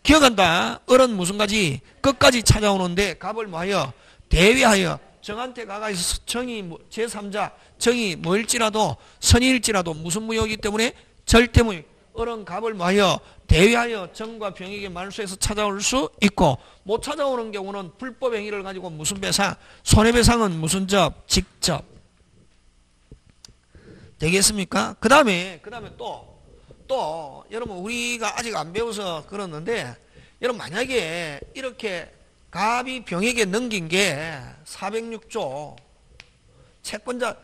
Speaker 1: 기억한다. 어른 무슨 가지? 끝까지 찾아오는데 갑을 뭐하여? 대위하여 정한테 가가 있어서 정이 제3자 정이 뭐일지라도 선의일지라도 무슨 무효이기 때문에 절대 무효. 어른 갑을 뭐하여? 대위하여 정과 병에게 말소해서 찾아올 수 있고, 못 찾아오는 경우는 불법 행위를 가지고 무슨 배상? 손해배상은 무슨 접? 직접. 되겠습니까? 그 다음에 또 여러분 우리가 아직 안 배워서 그러는데, 여러분 만약에 이렇게 갑이 병에게 넘긴 게 406조 채권자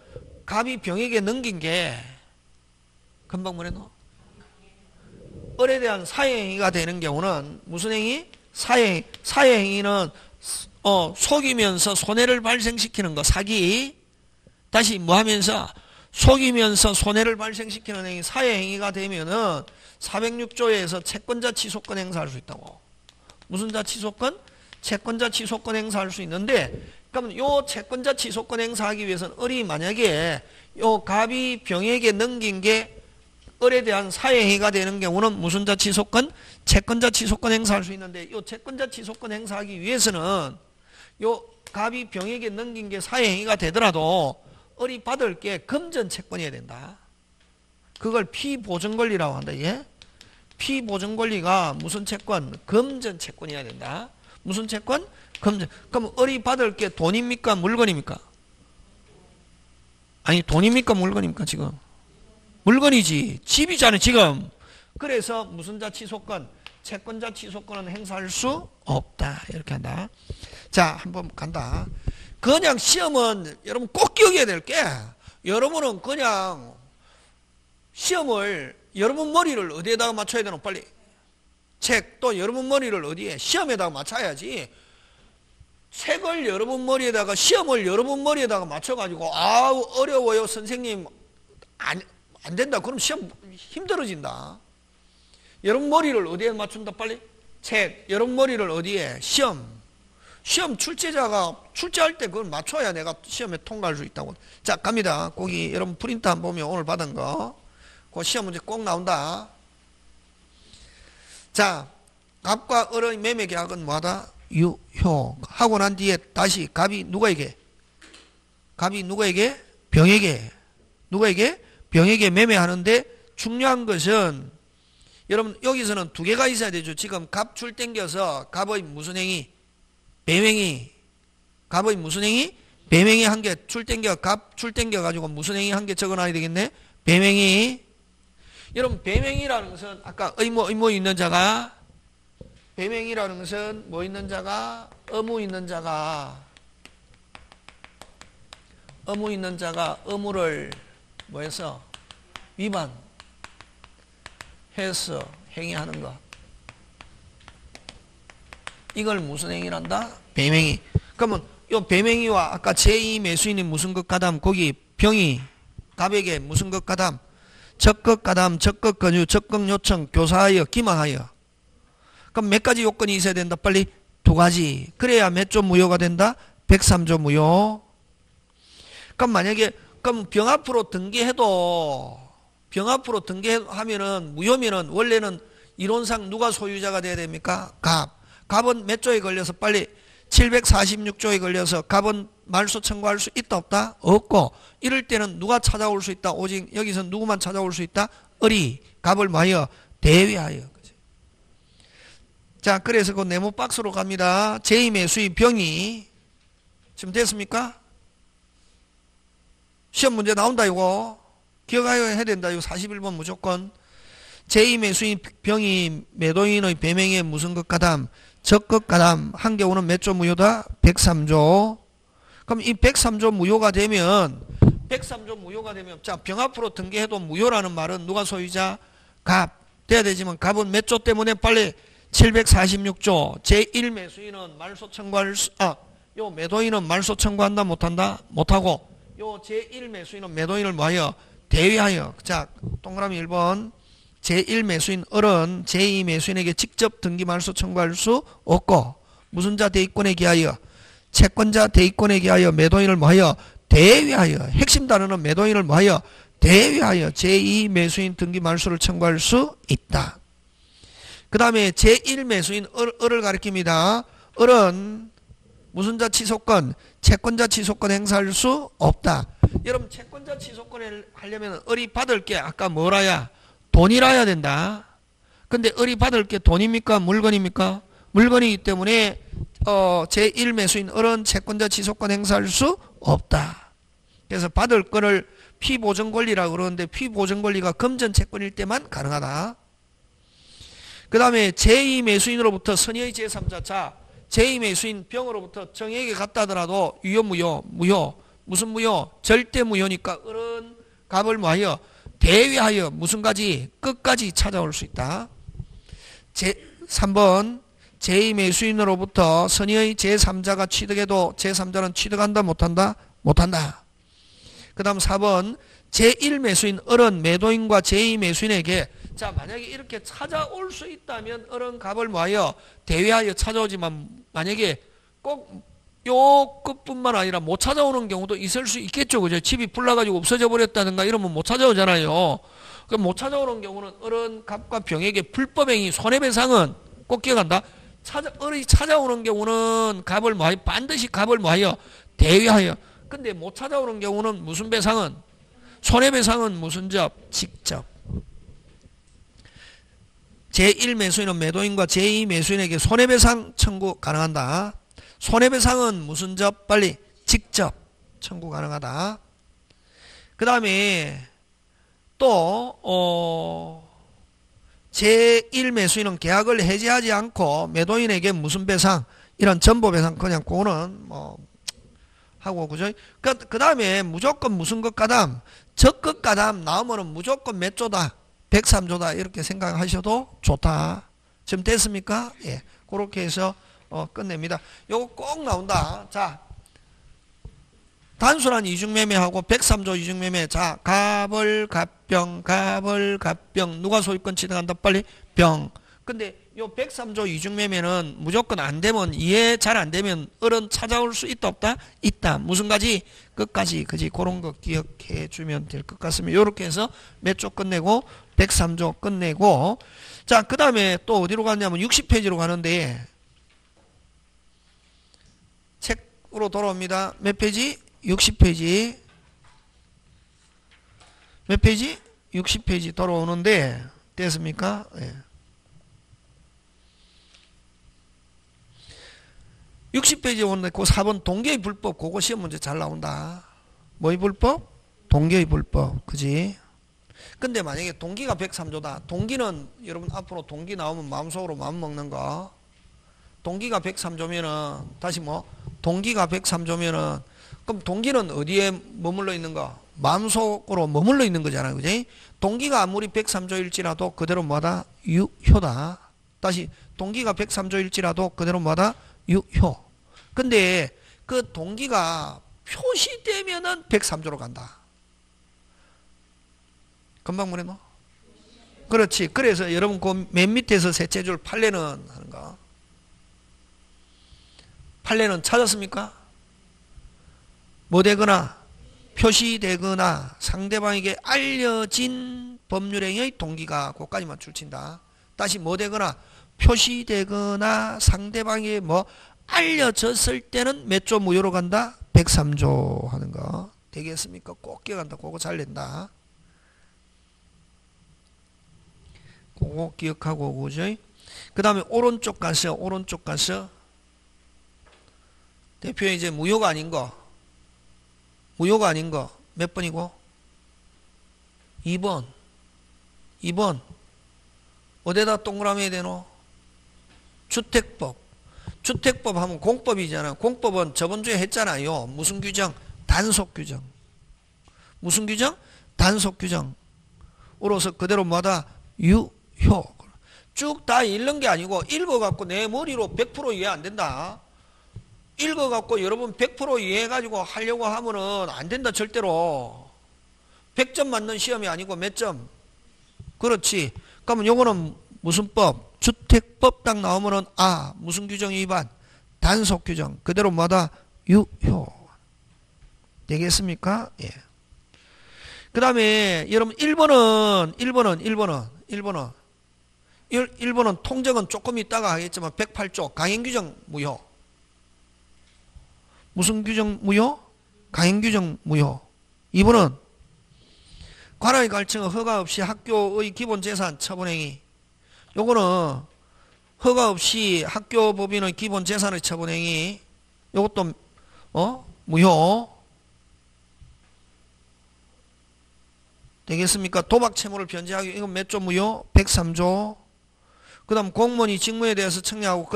Speaker 1: 갑이 병에게 넘긴 게 금방 뭐래노? 을에 대한 사회행위가 되는 경우는 무슨 행위? 사회행위는 속이면서 손해를 발생시키는 거 사기. 다시 뭐 하면서? 속이면서 손해를 발생시키는 행위 사회행위가 되면은 406조에서 채권자 취소권 행사할 수 있다고. 무슨 자 취소권? 채권자 취소권 행사할 수 있는데, 그러면 요 채권자 취소권 행사하기 위해서는 을이 만약에 요 갑이 병에게 넘긴 게 을에 대한 사회행위가 되는 경우는 무슨 자 취소권? 채권자 취소권 행사할 수 있는데, 요 채권자 취소권 행사하기 위해서는 요 갑이 병에게 넘긴 게 사회행위가 되더라도 을이 받을 게 금전 채권이어야 된다. 그걸 피보증권리라고 한다. 예? 피보증권리가 무슨 채권? 금전 채권이어야 된다. 무슨 채권? 금전. 그럼 을이 받을 게 돈입니까? 물건입니까? 아니 돈입니까? 물건입니까? 지금 물건이지. 집이잖아요 지금. 그래서 무슨 자 취소권? 채권자 취소권은 행사할 수 없다. 이렇게 한다. 자, 한번 간다. 그냥 시험은 여러분 꼭 기억해야 될 게, 여러분은 그냥 시험을 여러분 머리를 어디에다가 맞춰야 되노? 빨리 책. 또 여러분 머리를 어디에? 시험에다가 맞춰야지. 책을 여러분 머리에다가 시험을 여러분 머리에다가 맞춰가지고 아우 어려워요 선생님 안 된다. 그럼 시험 힘들어진다. 여러분 머리를 어디에 맞춘다? 빨리 책. 여러분 머리를 어디에? 시험 출제자가 출제할 때 그걸 맞춰야 내가 시험에 통과할 수 있다고. 자, 갑니다. 거기 여러분 프린트 한번 보면 오늘 받은 거, 그 시험 문제 꼭 나온다. 자, 갑과 을의 매매 계약은 뭐하다? 유효. 하고 난 뒤에 다시 갑이 누구에게? 병에게. 누구에게? 병에게 매매하는데 중요한 것은 여러분 여기서는 두 개가 있어야 되죠. 지금 갑 줄 땡겨서 갑의 무슨 행위? 배명이 갑의 무슨 행위? 배명이 한 개 줄 땡겨 갑 줄 땡겨 가지고 무슨 행위 한 개 적어놔야 되겠네. 배명이. 여러분 배명이라는 것은 아까 의무 있는 자가 배명이라는 것은 뭐 있는 자가 의무 있는 자가 의무를 뭐해서 위반해서 행위하는 것. 이걸 무슨 행위란다? 배명이. 그러면 요 배명이와 아까 제2 매수인이 무슨 것 가담? 거기 병이 갑에게 무슨 것 가담? 적극 가담, 적극 권유, 적극 요청, 교사하여, 기망하여. 그럼 몇 가지 요건이 있어야 된다? 빨리 두 가지. 그래야 몇 조 무효가 된다? 103조 무효. 그럼 만약에 그럼 병 앞으로 등기하면은 무효면은 원래는 이론상 누가 소유자가 돼야 됩니까? 갑은 몇 조에 걸려서 빨리 746조에 걸려서 갑은 말소 청구할 수 있다 없다? 없고 이럴 때는 누가 찾아올 수 있다? 오직 여기서 누구만 찾아올 수 있다? 을이 갑을 뭐하여? 대위하여. 자, 그래서 그 네모 박스로 갑니다. 제2의 수입 병이 지금 됐습니까? 시험 문제 나온다 이거. 기억해야 된다 이거 41번 무조건. 제2의 수입 병이 매도인의 배명에 무슨 것 가담? 적극 가담. 한 경우는 몇 조 무효다? 103조. 그럼 이 103조 무효가 되면 자, 병 앞으로 등기해도 무효라는 말은 누가 소유자? 갑. 돼야 되지만 갑은 몇 조 때문에 빨리 746조. 제1 매수인은 말소 청구할 수, 요 매도인은 말소 청구한다 못한다? 못하고 요 제1 매수인은 매도인을 뭐하여? 대위하여. 자, 동그라미 1번. 제1 매수인 을은 제2 매수인에게 직접 등기 말소 청구할 수 없고 무슨 자 대위권에 기하여? 채권자 대위권에 기하여 매도인을 뭐하여? 대위하여. 핵심 단어는 매도인을 뭐하여? 대위하여 제2 매수인 등기 말소를 청구할 수 있다. 그 다음에 제1 매수인 을을 가리킵니다. 을은 무슨 자 취소권? 채권자 취소권 행사할 수 없다. 여러분 채권자 취소권을 하려면 을이 받을 게 아까 뭐라야? 돈이라야 된다. 근데 을이 받을 게 돈입니까? 물건입니까? 물건이기 때문에 제1 매수인 을은 채권자 취소권 행사할 수 없다. 그래서 받을 거를 피보전 권리라고 그러는데 피보전 권리가 금전 채권일 때만 가능하다. 그 다음에 제2 매수인으로부터 선의의 제3자. 자, 제2 매수인 병으로부터 정액이 갔다 하더라도 유효 무효. 무슨 무효? 절대 무효니까 을은 갑을 뭐하여? 대위하여 무슨 가지? 끝까지 찾아올 수 있다. 3번 제2 매수인으로부터 선의의 제3자가 취득해도 제3자는 취득한다 못한다? 못한다. 그 다음 4번 제1 매수인 을은 매도인과 제2 매수인에게 자 만약에 이렇게 찾아올 수 있다면 을은 갑을 뭐하여? 대위하여 찾아오지만 만약에 꼭 요 끝뿐만 아니라 못 찾아오는 경우도 있을 수 있겠죠. 그죠? 집이 불나가지고 없어져 버렸다든가 이러면 못 찾아오잖아요. 그럼 못 찾아오는 경우는 을은 갑과 병에게 불법행위 손해배상은 꼭 기억한다. 을이 찾아오는 경우는 갑을 뭐하여? 반드시 갑을 뭐하여? 대위하여. 근데 못 찾아오는 경우는 무슨 배상은? 손해배상은 무슨 접? 직접. 제1 매수인은 매도인과 제2 매수인에게 손해배상 청구 가능한다. 손해배상은 무슨 접? 빨리 직접 청구 가능하다. 그 다음에 또 제1 매수인은 계약을 해지하지 않고 매도인에게 무슨 배상? 이런 전보배상 그냥 그거는 뭐 하고 그죠? 그 다음에 무조건 무슨 것 가담? 적극 가담 나오면은 무조건 몇 조다? 103조다 이렇게 생각하셔도 좋다. 지금 됐습니까? 예, 그렇게 해서 끝냅니다. 요거 꼭 나온다. 자, 단순한 이중매매하고 103조 이중매매. 자, 갑을 갑병 누가 소유권 취득한다? 빨리 병. 근데 요 103조 이중매매는 무조건 안 되면 이해 잘 안 되면 을은 찾아올 수 있다 없다? 있다. 무슨 가지? 끝까지. 그지? 그런 거 기억해 주면 될 것 같습니다. 요렇게 해서 몇 조 끝내고 103조 끝내고 자, 그 다음에 또 어디로 갔냐면 60페이지로 가는데 책으로 돌아옵니다. 몇 페이지? 60페이지. 몇 페이지? 60페이지 돌아오는데 됐습니까? 예. 60페이지에 오는데 그 4번 동계의 불법 그거 시험 문제 잘 나온다. 뭐의 불법? 동계의 불법. 그지? 근데 만약에 동기가 103조다. 동기는 여러분 앞으로 동기 나오면 마음속으로 마음 먹는 거. 동기가 103조면은 다시 뭐 동기가 103조면은 그럼 동기는 어디에 머물러 있는 거? 마음속으로 머물러 있는 거잖아요. 그지? 동기가 아무리 103조일지라도 그대로 뭐다? 유효다. 다시 동기가 103조일지라도 그대로 뭐다? 유효. 근데 그 동기가 표시되면은 103조로 간다. 금방 뭐래노? 그렇지. 그래서 여러분 그 맨 밑에서 셋째 줄 판례는 하는 거. 판례는 찾았습니까? 뭐 되거나 표시되거나 상대방에게 알려진 법률행위의 동기가 그것까지만 줄친다. 다시 뭐 되거나 표시되거나 상대방에게 뭐 알려졌을 때는 몇 조 무효로 간다? 103조 하는 거. 되겠습니까? 꼭 기억한다. 그거 잘 낸다. 그거 기억하고 그죠? 그 다음에 오른쪽 가서 오른쪽 가서 대표에 이제 무효가 아닌 거. 무효가 아닌 거 몇 번이고? 2번. 2번. 어디다 동그라미 해야 되노? 주택법. 주택법 하면 공법이잖아. 공법은 저번 주에 했잖아요. 무슨 규정? 단속 규정. 무슨 규정? 단속 규정. 으로서 그대로 뭐다? 유효. 쭉 다 읽는 게 아니고 읽어갖고 내 머리로 100% 이해 안 된다. 읽어갖고 여러분 100% 이해해가지고 하려고 하면은 안 된다 절대로. 100점 맞는 시험이 아니고 몇 점? 그렇지. 그러면 요거는 무슨 법? 주택법 딱 나오면은 아 무슨 규정 위반? 단속 규정. 그대로 뭐다? 유효. 되겠습니까? 예. 그 다음에 여러분 1번은 통정은 조금 있다가 하겠지만 108조 강행규정 무효. 무슨 규정 무효? 강행규정 무효. 2번은 관할 갈증 허가 없이 학교의 기본재산 처분행위. 요거는 허가 없이 학교 법인의 기본재산의 처분행위. 요것도 무효. 되겠습니까? 도박 채무를 변제하기 이건 몇 조 무효? 103조. 그 다음 공무원이 직무에 대해서 청량하고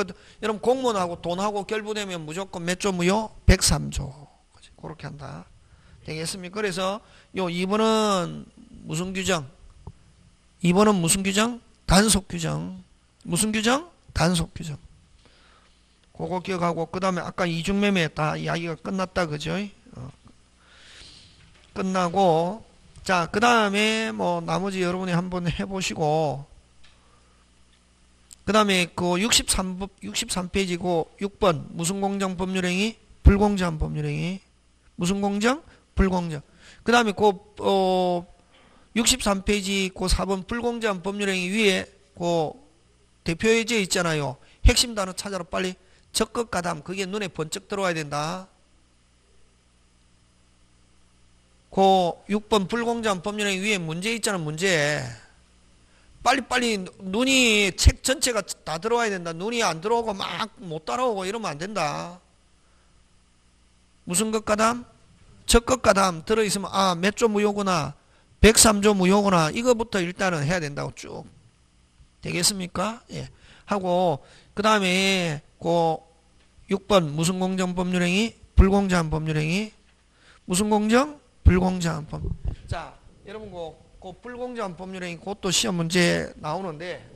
Speaker 1: 여러분 공무원하고 돈하고 결부되면 무조건 몇 조 무효? 103조. 그렇게 한다. 되겠습니까? 그래서 요 2번은 무슨 규정? 2번은 무슨 규정? 단속 규정. 무슨 규정? 단속 규정. 그거 기억하고 그 다음에 아까 이중매매 다 이야기가 끝났다. 그죠? 끝나고 자, 그 다음에 뭐 나머지 여러분이 한번 해보시고 그 다음에 그 63페이지고 6번 무슨 공정 법률행위? 불공정한 법률행위. 무슨 공정? 불공정. 그 다음에 그 63페이지 그 4번 불공정한 법률행위 위에 그 대표예제 있잖아요. 핵심 단어 찾아라 빨리. 적극가담 그게 눈에 번쩍 들어와야 된다. 그 6번 불공정한 법률행위 위에 문제 있잖아. 문제. 빨리빨리 눈이 책 전체가 다 들어와야 된다. 눈이 안 들어오고 막 못 따라오고 이러면 안 된다. 무슨 것가담? 적극가담 들어있으면 아 몇 조 무효구나. 103조 무효구나. 이거부터 일단은 해야 된다고 쭉. 되겠습니까? 예. 하고 그 다음에 그 6번 무슨 공정 법률행위? 불공정한 법률행위. 무슨 공정? 불공정한 법. 자, 여러분 그 불공정한 법률행위 그것도 시험 문제 나오는데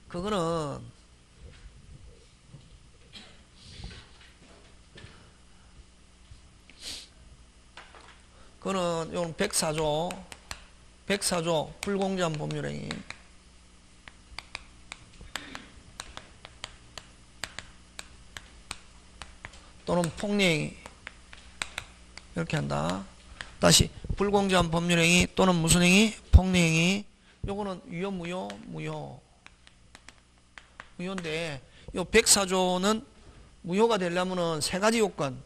Speaker 1: 그거는 요건 104조 불공정한 법률행위. 또는 폭력행위 이렇게 한다. 다시 불공정한 법률행위 또는 무슨 행위? 폭력행위. 요거는 유효 무효? 무효. 무효인데 요 104조는 무효가 되려면은 세 가지 요건.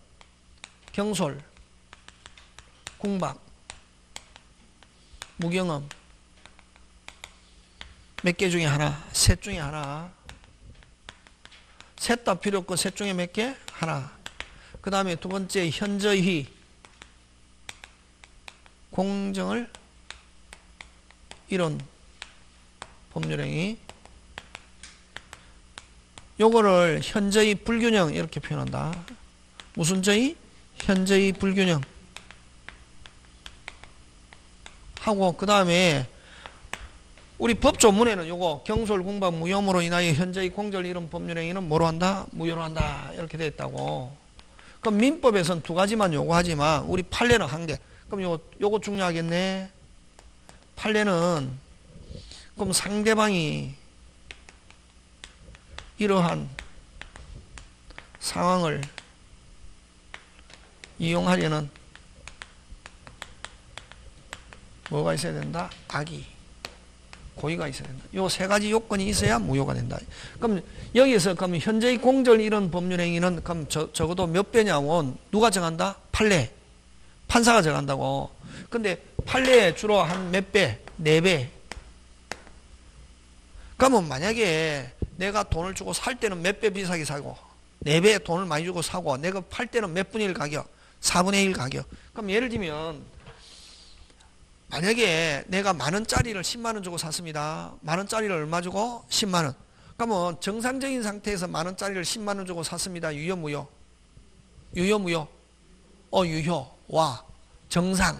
Speaker 1: 경솔, 궁박, 무경험. 몇 개 중에 하나, 셋 중에 하나. 셋 다 필요 없고 셋 중에 몇 개? 하나. 그 다음에 두 번째 현저히 공정을 이룬 법률행위. 요거를 현저히 불균형 이렇게 표현한다. 무슨 저희? 현저히 불균형 하고 그 다음에 우리 법조문에는 요거 경솔공박 무혐의로 인하여 현저히 공정을 이룬 법률행위는 뭐로 한다? 무효로 한다 이렇게 되어 있다고. 그럼 민법에서는 두 가지만 요구하지만 우리 판례는 한 개. 그럼 요거 중요하겠네. 판례는 그럼 상대방이 이러한 상황을 이용하려는 뭐가 있어야 된다? 악의, 고의가 있어야 된다. 요 세 가지 요건이 있어야 무효가 된다. 그럼 여기서 그럼 현재의 공정을 이룬 법률행위는 그럼 적어도 몇 배냐고 누가 정한다? 판례, 판사가 정한다고. 근데 판례에 주로 한 몇 배? 4배. 그러면 만약에 내가 돈을 주고 살 때는 몇 배 비싸게 사고 4배 돈을 많이 주고 사고 내가 팔 때는 몇 분의 1 가격? 4분의 1 가격. 그럼 예를 들면 만약에 내가 만원짜리를 10만원 주고 샀습니다. 만원짜리를 얼마 주고? 10만원. 그러면 정상적인 상태에서 만원짜리를 10만원 주고 샀습니다. 유효 무효? 유효 무효? 유효. 와 정상.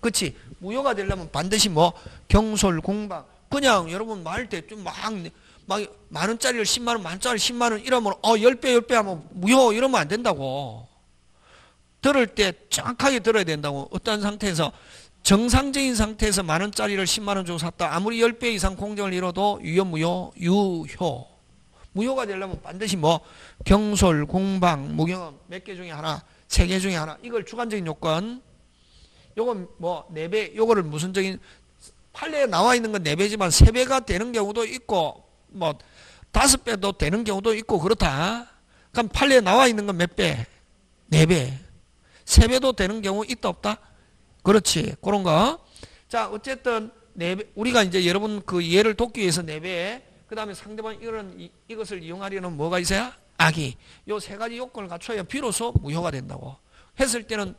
Speaker 1: 그치? 무효가 되려면 반드시 뭐? 경솔공박. 그냥 여러분 말할 때 좀 막 만원짜리를 10만원, 만원짜리 10만원 이러면 10배 하면 무효 이러면 안 된다고. 들을 때 정확하게 들어야 된다고. 어떤 상태에서 정상적인 상태에서 만원짜리를 10만원 주고 샀다. 아무리 10배 이상 공정을 이뤄도 유효 무효? 유효. 무효가 되려면 반드시 뭐? 경솔, 공박, 무경험 몇 개 중에 하나, 3개 중에 하나. 이걸 주관적인 요건. 요건 뭐 4배, 요거를 무슨적인 판례에 나와 있는 건 4배지만 3배가 되는 경우도 있고 뭐 5배도 되는 경우도 있고 그렇다. 그럼 판례에 나와 있는 건 몇 배? 4배. 3배도 되는 경우 있다 없다? 그렇지. 그런 거. 자, 어쨌든 4배, 우리가 이제 여러분 그 예를 돕기 위해서 4배, 그 다음에 상대방 이것을 이용하려는 뭐가 있어야? 악의. 요 3가지 요건을 갖춰야 비로소 무효가 된다고. 했을 때는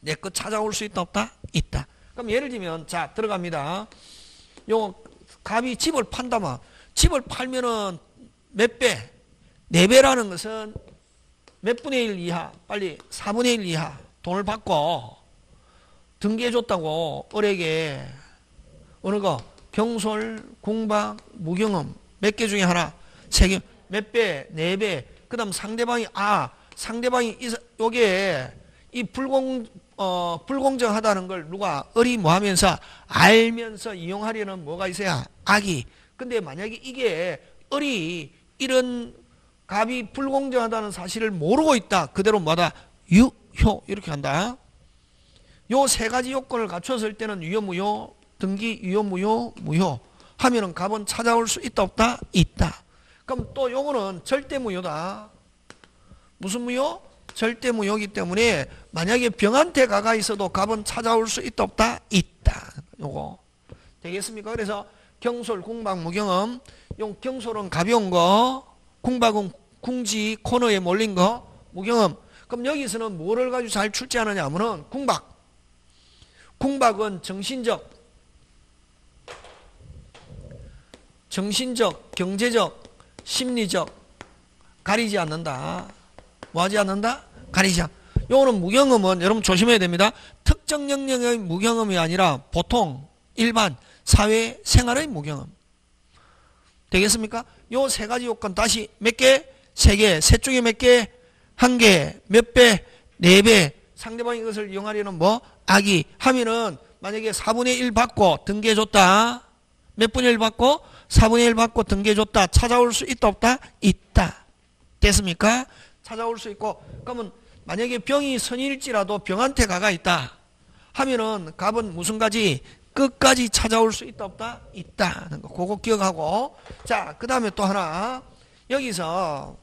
Speaker 1: 내 것 찾아올 수 있다 없다? 있다. 그럼 예를 들면 자 들어갑니다. 요 갑이 집을 판다면 집을 팔면은 몇 배? 4배라는 것은 몇 분의 1 이하? 빨리 4분의 1 이하 돈을 받고 등기해줬다고. 을에게 어느 거? 경솔, 공박, 무경험 몇 개 중에 하나? 3개. 몇 배? 4배. 그 다음 상대방이 요게 이 불공정하다는 걸 누가 을이 뭐 하면서 알면서 이용하려는 뭐가 있어야? 악의. 근데 만약에 이게 을이 이런 갑이 불공정하다는 사실을 모르고 있다. 그대로 뭐다? 유효. 이렇게 한다. 요 3가지 요건을 갖췄을 때는 유효 무효, 등기 유효 무효, 무효 하면은 갑은 찾아올 수 있다 없다? 있다. 그럼 또 요거는 절대 무효다. 무슨 무효? 절대 무효이기 때문에 만약에 병한테 가가 있어도 갑은 찾아올 수 있다 없다? 있다. 요거 되겠습니까? 그래서 경솔, 공박, 무경험. 요 경솔은 가벼운 거, 공박은 궁지 코너에 몰린 거, 무경험. 그럼 여기서는 뭐를 가지고 잘 출제하느냐 하면은 공박은 정신적, 경제적, 심리적 가리지 않는다. 뭐 하지 않는다? 가리지 않는다. 요거는 무경험은 여러분 조심해야 됩니다. 특정 영역의 무경험이 아니라 보통 일반 사회 생활의 무경험. 되겠습니까? 요 3가지 요건 다시 몇 개? 3개. 셋 중에 몇 개? 1개. 몇 배? 4배. 상대방이 이것을 이용하려는 뭐? 악의. 하면은 만약에 4분의 1 받고 등기해줬다. 몇 분의 1 받고? 4분의 1 받고 등기해줬다. 찾아올 수 있다 없다? 있다. 됐습니까? 찾아올 수 있고. 그러면 만약에 병이 선일지라도 병한테 가가 있다 하면은 갑은 무슨 가지? 끝까지 찾아올 수 있다 없다? 있다. 그거 기억하고. 자, 그 다음에 또 하나. 여기서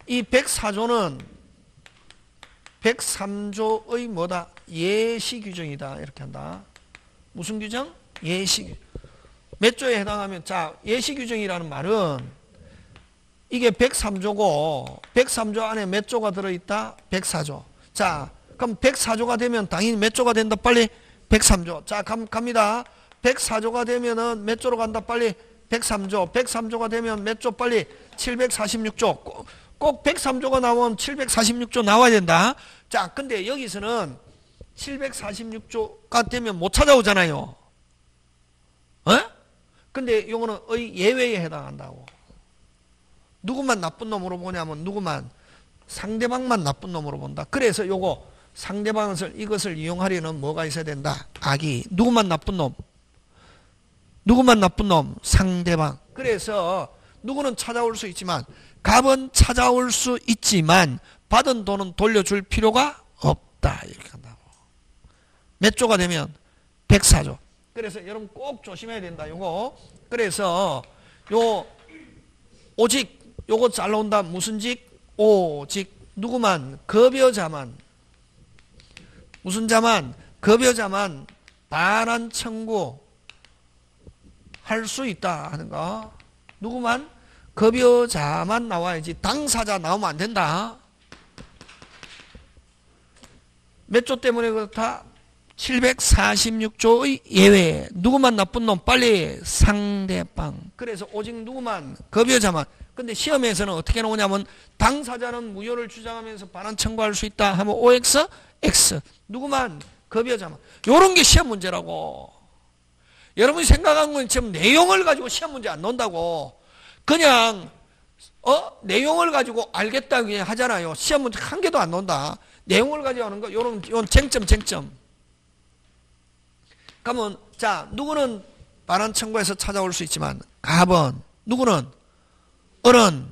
Speaker 1: 이 104조는 103조의 뭐다? 예시 규정이다. 이렇게 한다. 무슨 규정? 예시 규정. 몇 조에 해당하면, 자, 예시 규정이라는 말은 이게 103조고 103조 안에 몇 조가 들어있다? 104조. 자, 그럼 104조가 되면 당연히 몇 조가 된다? 빨리 103조. 자, 갑니다. 104조가 되면은 몇 조로 간다? 빨리 103조. 103조가 되면 몇 조? 빨리 746조. 꼭 103조가 나오면 746조 나와야 된다. 자, 근데 여기서는 746조가 되면 못 찾아오잖아요. 근데 요거는 예외에 해당한다고. 누구만 나쁜 놈으로 보냐면 누구만 상대방만 나쁜 놈으로 본다. 그래서 요거 상대방을 이것을 이용하려는 뭐가 있어야 된다. 악이. 누구만 나쁜 놈? 누구만 나쁜 놈? 상대방. 그래서 누구는 찾아올 수 있지만 갑은 찾아올 수 있지만 받은 돈은 돌려줄 필요가 없다. 이렇게 한다고. 몇 조가 되면 104조. 그래서 여러분 꼭 조심해야 된다. 요거. 그래서 요 오직 요거 잘 나온다. 무슨 직? 오직 누구만 급여자만 무슨 자만? 급여자만 반환 청구 할 수 있다 하는 거. 누구만? 급여자만 나와야지 당사자 나오면 안 된다. 몇 조 때문에 그렇다? 746조의 예외. 누구만 나쁜 놈? 빨리 상대방. 그래서 오직 누구만? 급여자만. 근데 시험에서는 어떻게 나오냐면 당사자는 무효를 주장하면서 반환 청구할 수 있다 하면 OX, X. 누구만? 급여자만. 요런 게 시험 문제라고. 여러분이 생각한 건 지금 내용을 가지고 시험 문제 안 논다고. 그냥 내용을 가지고 알겠다 그냥 하잖아요. 시험 문제 한 개도 안 논다. 내용을 가지고 하는 거 요런 쟁점. 그러면 자, 누구는 반환 청구해서 찾아올 수 있지만 갑은 누구는 어른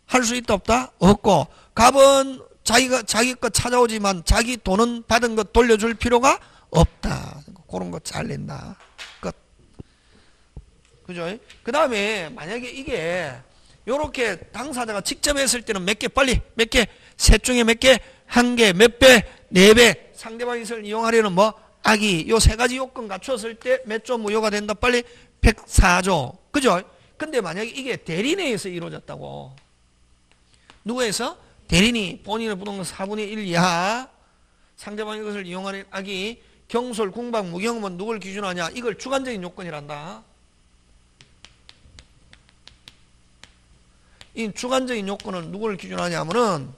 Speaker 1: 할 수 있다 없다? 없고 갑은 자기 것 찾아오지만 자기 돈은 받은 것 돌려줄 필요가 없다. 그런 거 잘 낸다. 끝. 그죠? 그 다음에 만약에 이게 요렇게 당사자가 직접 했을 때는 몇 개 빨리 몇 개 셋 중에 몇 개 한 개 몇 배 네 배 상대방이 이것을 이용하려는 뭐 악이 요 세 가지 요건 갖췄을 때 몇 조 무효가 된다 빨리 104조. 그죠? 근데 만약에 이게 대리내에서 이루어졌다고. 누구에서? 대리니 본인의 부동산 4분의 1 이하 상대방이 이것을 이용하는 악이 경솔, 궁박, 무경험은 누굴 기준으로 하냐? 이걸 주관적인 요건이란다. 이 주관적인 요건은 누구를 기준으로 하냐면은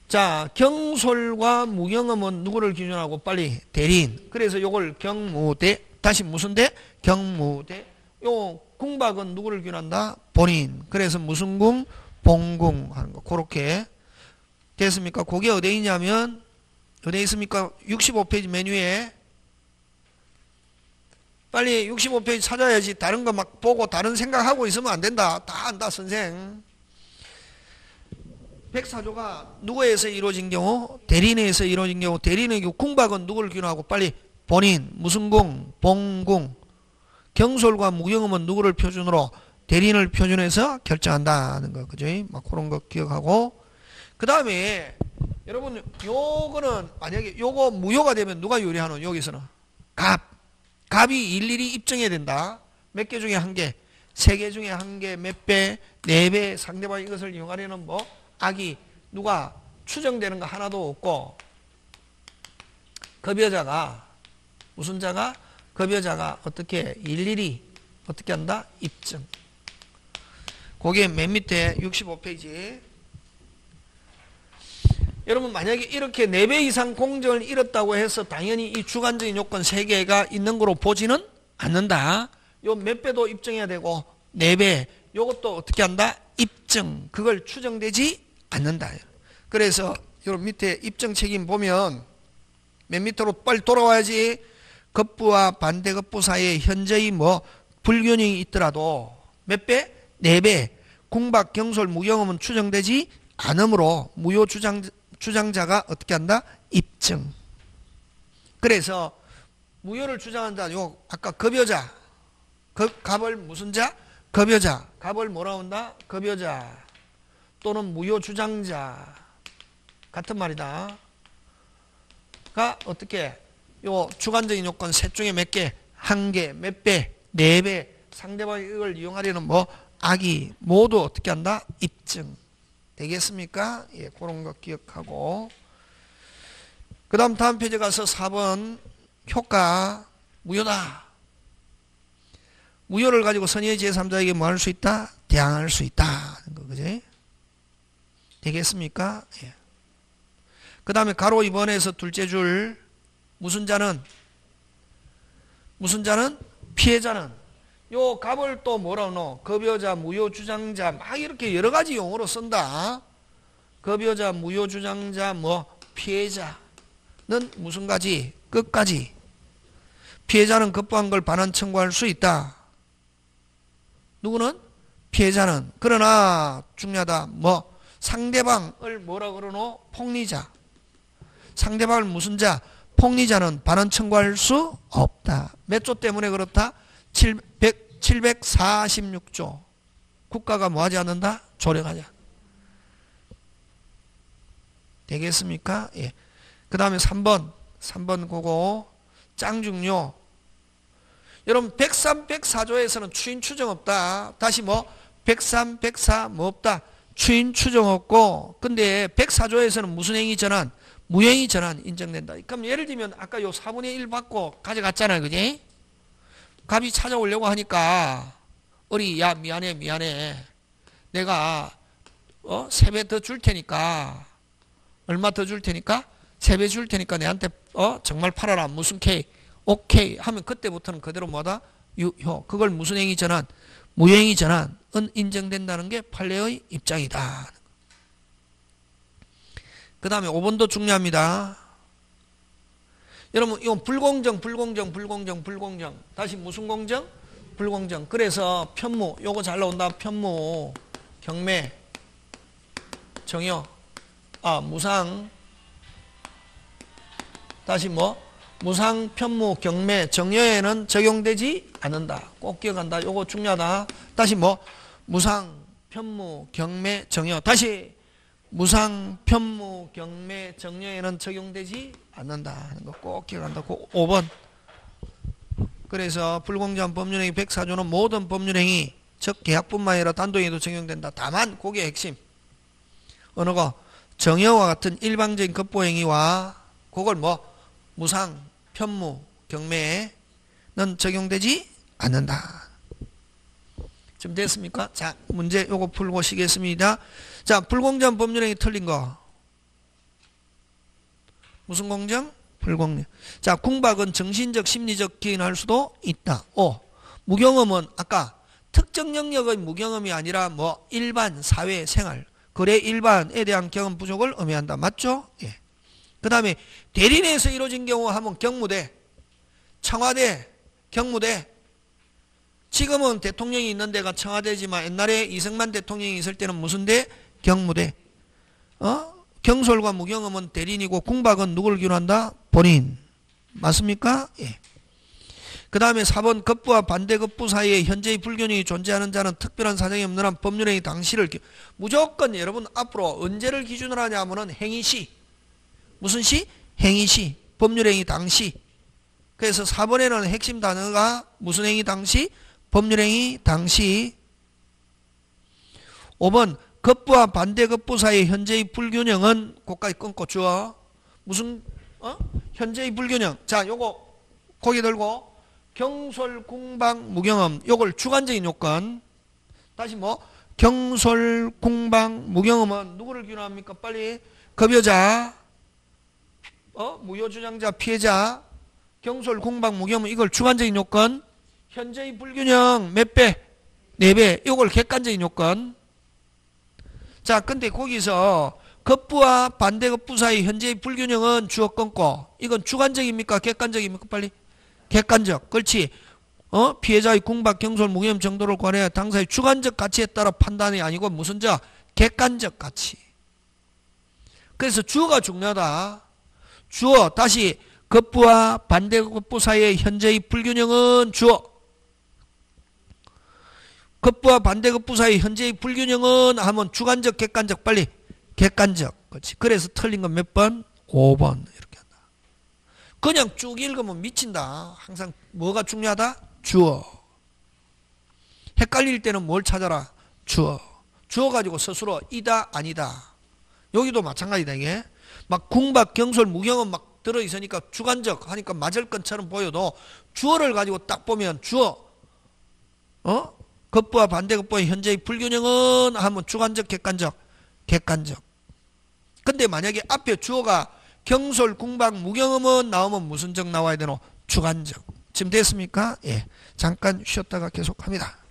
Speaker 1: 자, 경솔과 무경험은 누구를 기준으로 하고 빨리 대리인. 그래서 요걸 경무대 다시 무슨 대? 경무대. 요 궁박은 누구를 기준한다? 본인. 그래서 무슨 궁? 본궁 하는 거. 그렇게 됐습니까? 그게 어디에 있냐면 어디에 있습니까? 65페이지 메뉴에 빨리 65페이지 찾아야지. 다른 거 막 보고 다른 생각하고 있으면 안 된다. 다 안다 선생. 104조가 누구에서 이루어진 경우? 대리인에서 이루어진 경우. 대리인의 경우 궁박은 누구를 기준하고 빨리 본인. 무슨 궁? 본궁. 경솔과 무경험은 누구를 표준으로? 대리인을 표준해서 결정한다는 거. 그죠? 막 그런 거 기억하고. 그 다음에 여러분 요거는 만약에 요거 무효가 되면 누가 유리하노? 여기서는 갑이 일일이 입증해야 된다. 몇 개 중에 한 개, 세 개 중에 한 개, 몇 배, 네 배 상대방이 이것을 이용하려는 뭐 악이 누가 추정되는 거 하나도 없고 급여자가 무슨 자가? 급여자가 어떻게 일일이 어떻게 한다? 입증. 그게 맨 밑에 65페이지. 여러분 만약에 이렇게 4배 이상 공정을 잃었다고 해서 당연히 이 주관적인 요건 3개가 있는 거로 보지는 않는다. 요 몇 배도 입증해야 되고 4배 요것도 어떻게 한다? 입증. 그걸 추정되지 않는다. 그래서 요 밑에 입증 책임 보면 맨 밑으로 빨리 돌아와야지. 급부와 반대급부 사이에 현재의 뭐 불균형이 있더라도 몇 배? 4배. 궁박, 경솔, 무경험은 추정되지 않으므로 무효 주장자가 어떻게 한다? 입증. 그래서 무효를 주장한다. 요 아까 급여자. 갑을 무슨 자? 급여자. 갑을 뭐라고 한다? 급여자. 또는 무효 주장자. 같은 말이다. 가 어떻게? 요 주관적인 요건 셋 중에 몇 개? 한 개, 몇 배, 4배. 상대방이 이걸 이용하려는 뭐 악이 모두 어떻게 한다? 입증. 되겠습니까? 예, 그런 거 기억하고. 그 다음 페이지 가서 4번 효과 무효다. 무효를 가지고 선의의 제3자에게 뭐 할 수 있다? 대항할 수 있다. 하는 거, 그지? 되겠습니까? 예. 그 다음에 가로 2번에서 둘째 줄 무슨 자는 피해자는 요 갑을 또 뭐라고 넣어? 급여자, 무효주장자 막 이렇게 여러 가지 용어로 쓴다. 급여자, 무효주장자, 뭐 피해자는 무슨 가지? 끝까지. 피해자는 급부한 걸 반환 청구할 수 있다. 누구는? 피해자는. 그러나 중요하다. 뭐 상대방을 뭐라 그러노? 폭리자. 상대방을 무슨 자? 폭리자는 반환 청구할 수 없다. 몇 조 때문에 그렇다? 746조. 국가가 뭐 하지 않는다? 조력하지 않는다. 되겠습니까? 예. 그 다음에 3번 그거 짱중요. 여러분 103, 104조에서는 추인 추정 없다. 다시 뭐 103, 104 뭐 없다. 추인 추정 없고. 근데 104조에서는 무슨 행위 전환? 무행위 전환 인정된다. 그럼 예를 들면 아까 요 4분의 1 받고 가져갔잖아요. 그지? 갑이 찾아오려고 하니까 어리 야 미안해. 내가 3배 더 줄 테니까 얼마 더 줄 테니까 3배 줄 테니까 내한테 정말 팔아라. 무슨 K? 오케이 하면 그때부터는 그대로 뭐다? 유효. 그걸 무슨 행위 전환? 무행위 전환은 인정된다는 게 판례의 입장이다. 그 다음에 5번도 중요합니다. 여러분 이건 불공정. 다시 무슨 공정? 불공정. 그래서 편무 요거 잘 나온다. 편무 경매 정여 무상 다시 뭐 무상 편무 경매 정여에는 적용되지 않는다. 꼭 기억한다. 요거 중요하다. 다시 뭐 무상 편무 경매 정여 다시 무상 편무 경매 정여에는 적용되지 않는다 하는 거 꼭 기억한다. 5번. 그래서 불공정한 법률행위 104조는 모든 법률행위 즉 계약뿐만 아니라 단독행위도 적용된다. 다만 그게 핵심 어느 거 정여와 같은 일방적인 급보행위와 그걸 뭐 무상 편무 경매는 적용되지 않는다. 좀 됐습니까? 자, 문제 요거 풀고 시겠습니다. 자, 불공정한 법률행위 틀린 거. 무슨 공정? 불공정. 자, 궁박은 정신적, 심리적 기인할 수도 있다. 5. 무경험은 아까 특정 영역의 무경험이 아니라 뭐 일반 사회 생활, 거래 일반에 대한 경험 부족을 의미한다. 맞죠? 예. 그 다음에 대리내에서 이루어진 경우 하면 경무대, 청와대, 경무대. 지금은 대통령이 있는 데가 청와대지만 옛날에 이승만 대통령이 있을 때는 무슨 대? 경무대. 경솔과 무경험은 대리인이고 궁박은 누구를 기준한다? 본인. 맞습니까? 예. 그 다음에 4번 급부와 반대급부 사이에 현재의 불균형이 존재하는 자는 특별한 사정이 없는 한 법률행위 당시를 무조건 여러분 앞으로 언제를 기준으로 하냐면은 행위시. 무슨 시? 행위시. 법률행위 당시. 그래서 4번에는 핵심 단어가 무슨 행위 당시? 법률행위 당시. 5번 급부와 반대급부 사이의 현재의 불균형은 고까지 끊고 주어. 무슨 현재의 불균형. 자, 요거 고개 들고 경솔, 궁박, 무경험 요걸 주관적인 요건. 다시 뭐 경솔, 궁박, 무경험은 누구를 기준합니까? 빨리 급여자, 무효주장자, 피해자, 경솔, 궁박, 무경험 이걸 주관적인 요건. 현재의 불균형 몇 배? 4배. 이걸 객관적인 요건. 자, 근데 거기서 급부와 반대급부 사이 현재의 불균형은 주어 끊고 이건 주관적입니까? 객관적입니까? 빨리. 객관적. 그렇지. 피해자의 궁박, 경솔, 무경험 정도를 관해 당사의 주관적 가치에 따라 판단이 아니고 무슨 자? 객관적 가치. 그래서 주어가 중요하다. 주어. 다시 급부와 반대급부 사이의 현재의 불균형은 주어. 급부와 반대급부 사이 현재의 불균형은 하면 주관적, 객관적. 빨리. 객관적. 그렇지. 그래서 틀린 건 몇 번? 5번. 이렇게 한다. 그냥 쭉 읽으면 미친다. 항상 뭐가 중요하다? 주어. 헷갈릴 때는 뭘 찾아라? 주어. 주어 가지고 스스로 이다 아니다. 여기도 마찬가지다 이게. 막 궁박 경솔 무경은 막 들어있으니까 주관적 하니까 맞을 것처럼 보여도 주어를 가지고 딱 보면 주어 급부와 반대급부의 현재의 불균형은 하면 주관적 객관적 객관적. 근데 만약에 앞에 주어가 경솔 궁박 무경음은 나오면 무슨 적 나와야 되노? 주관적. 지금 됐습니까? 예. 잠깐 쉬었다가 계속합니다.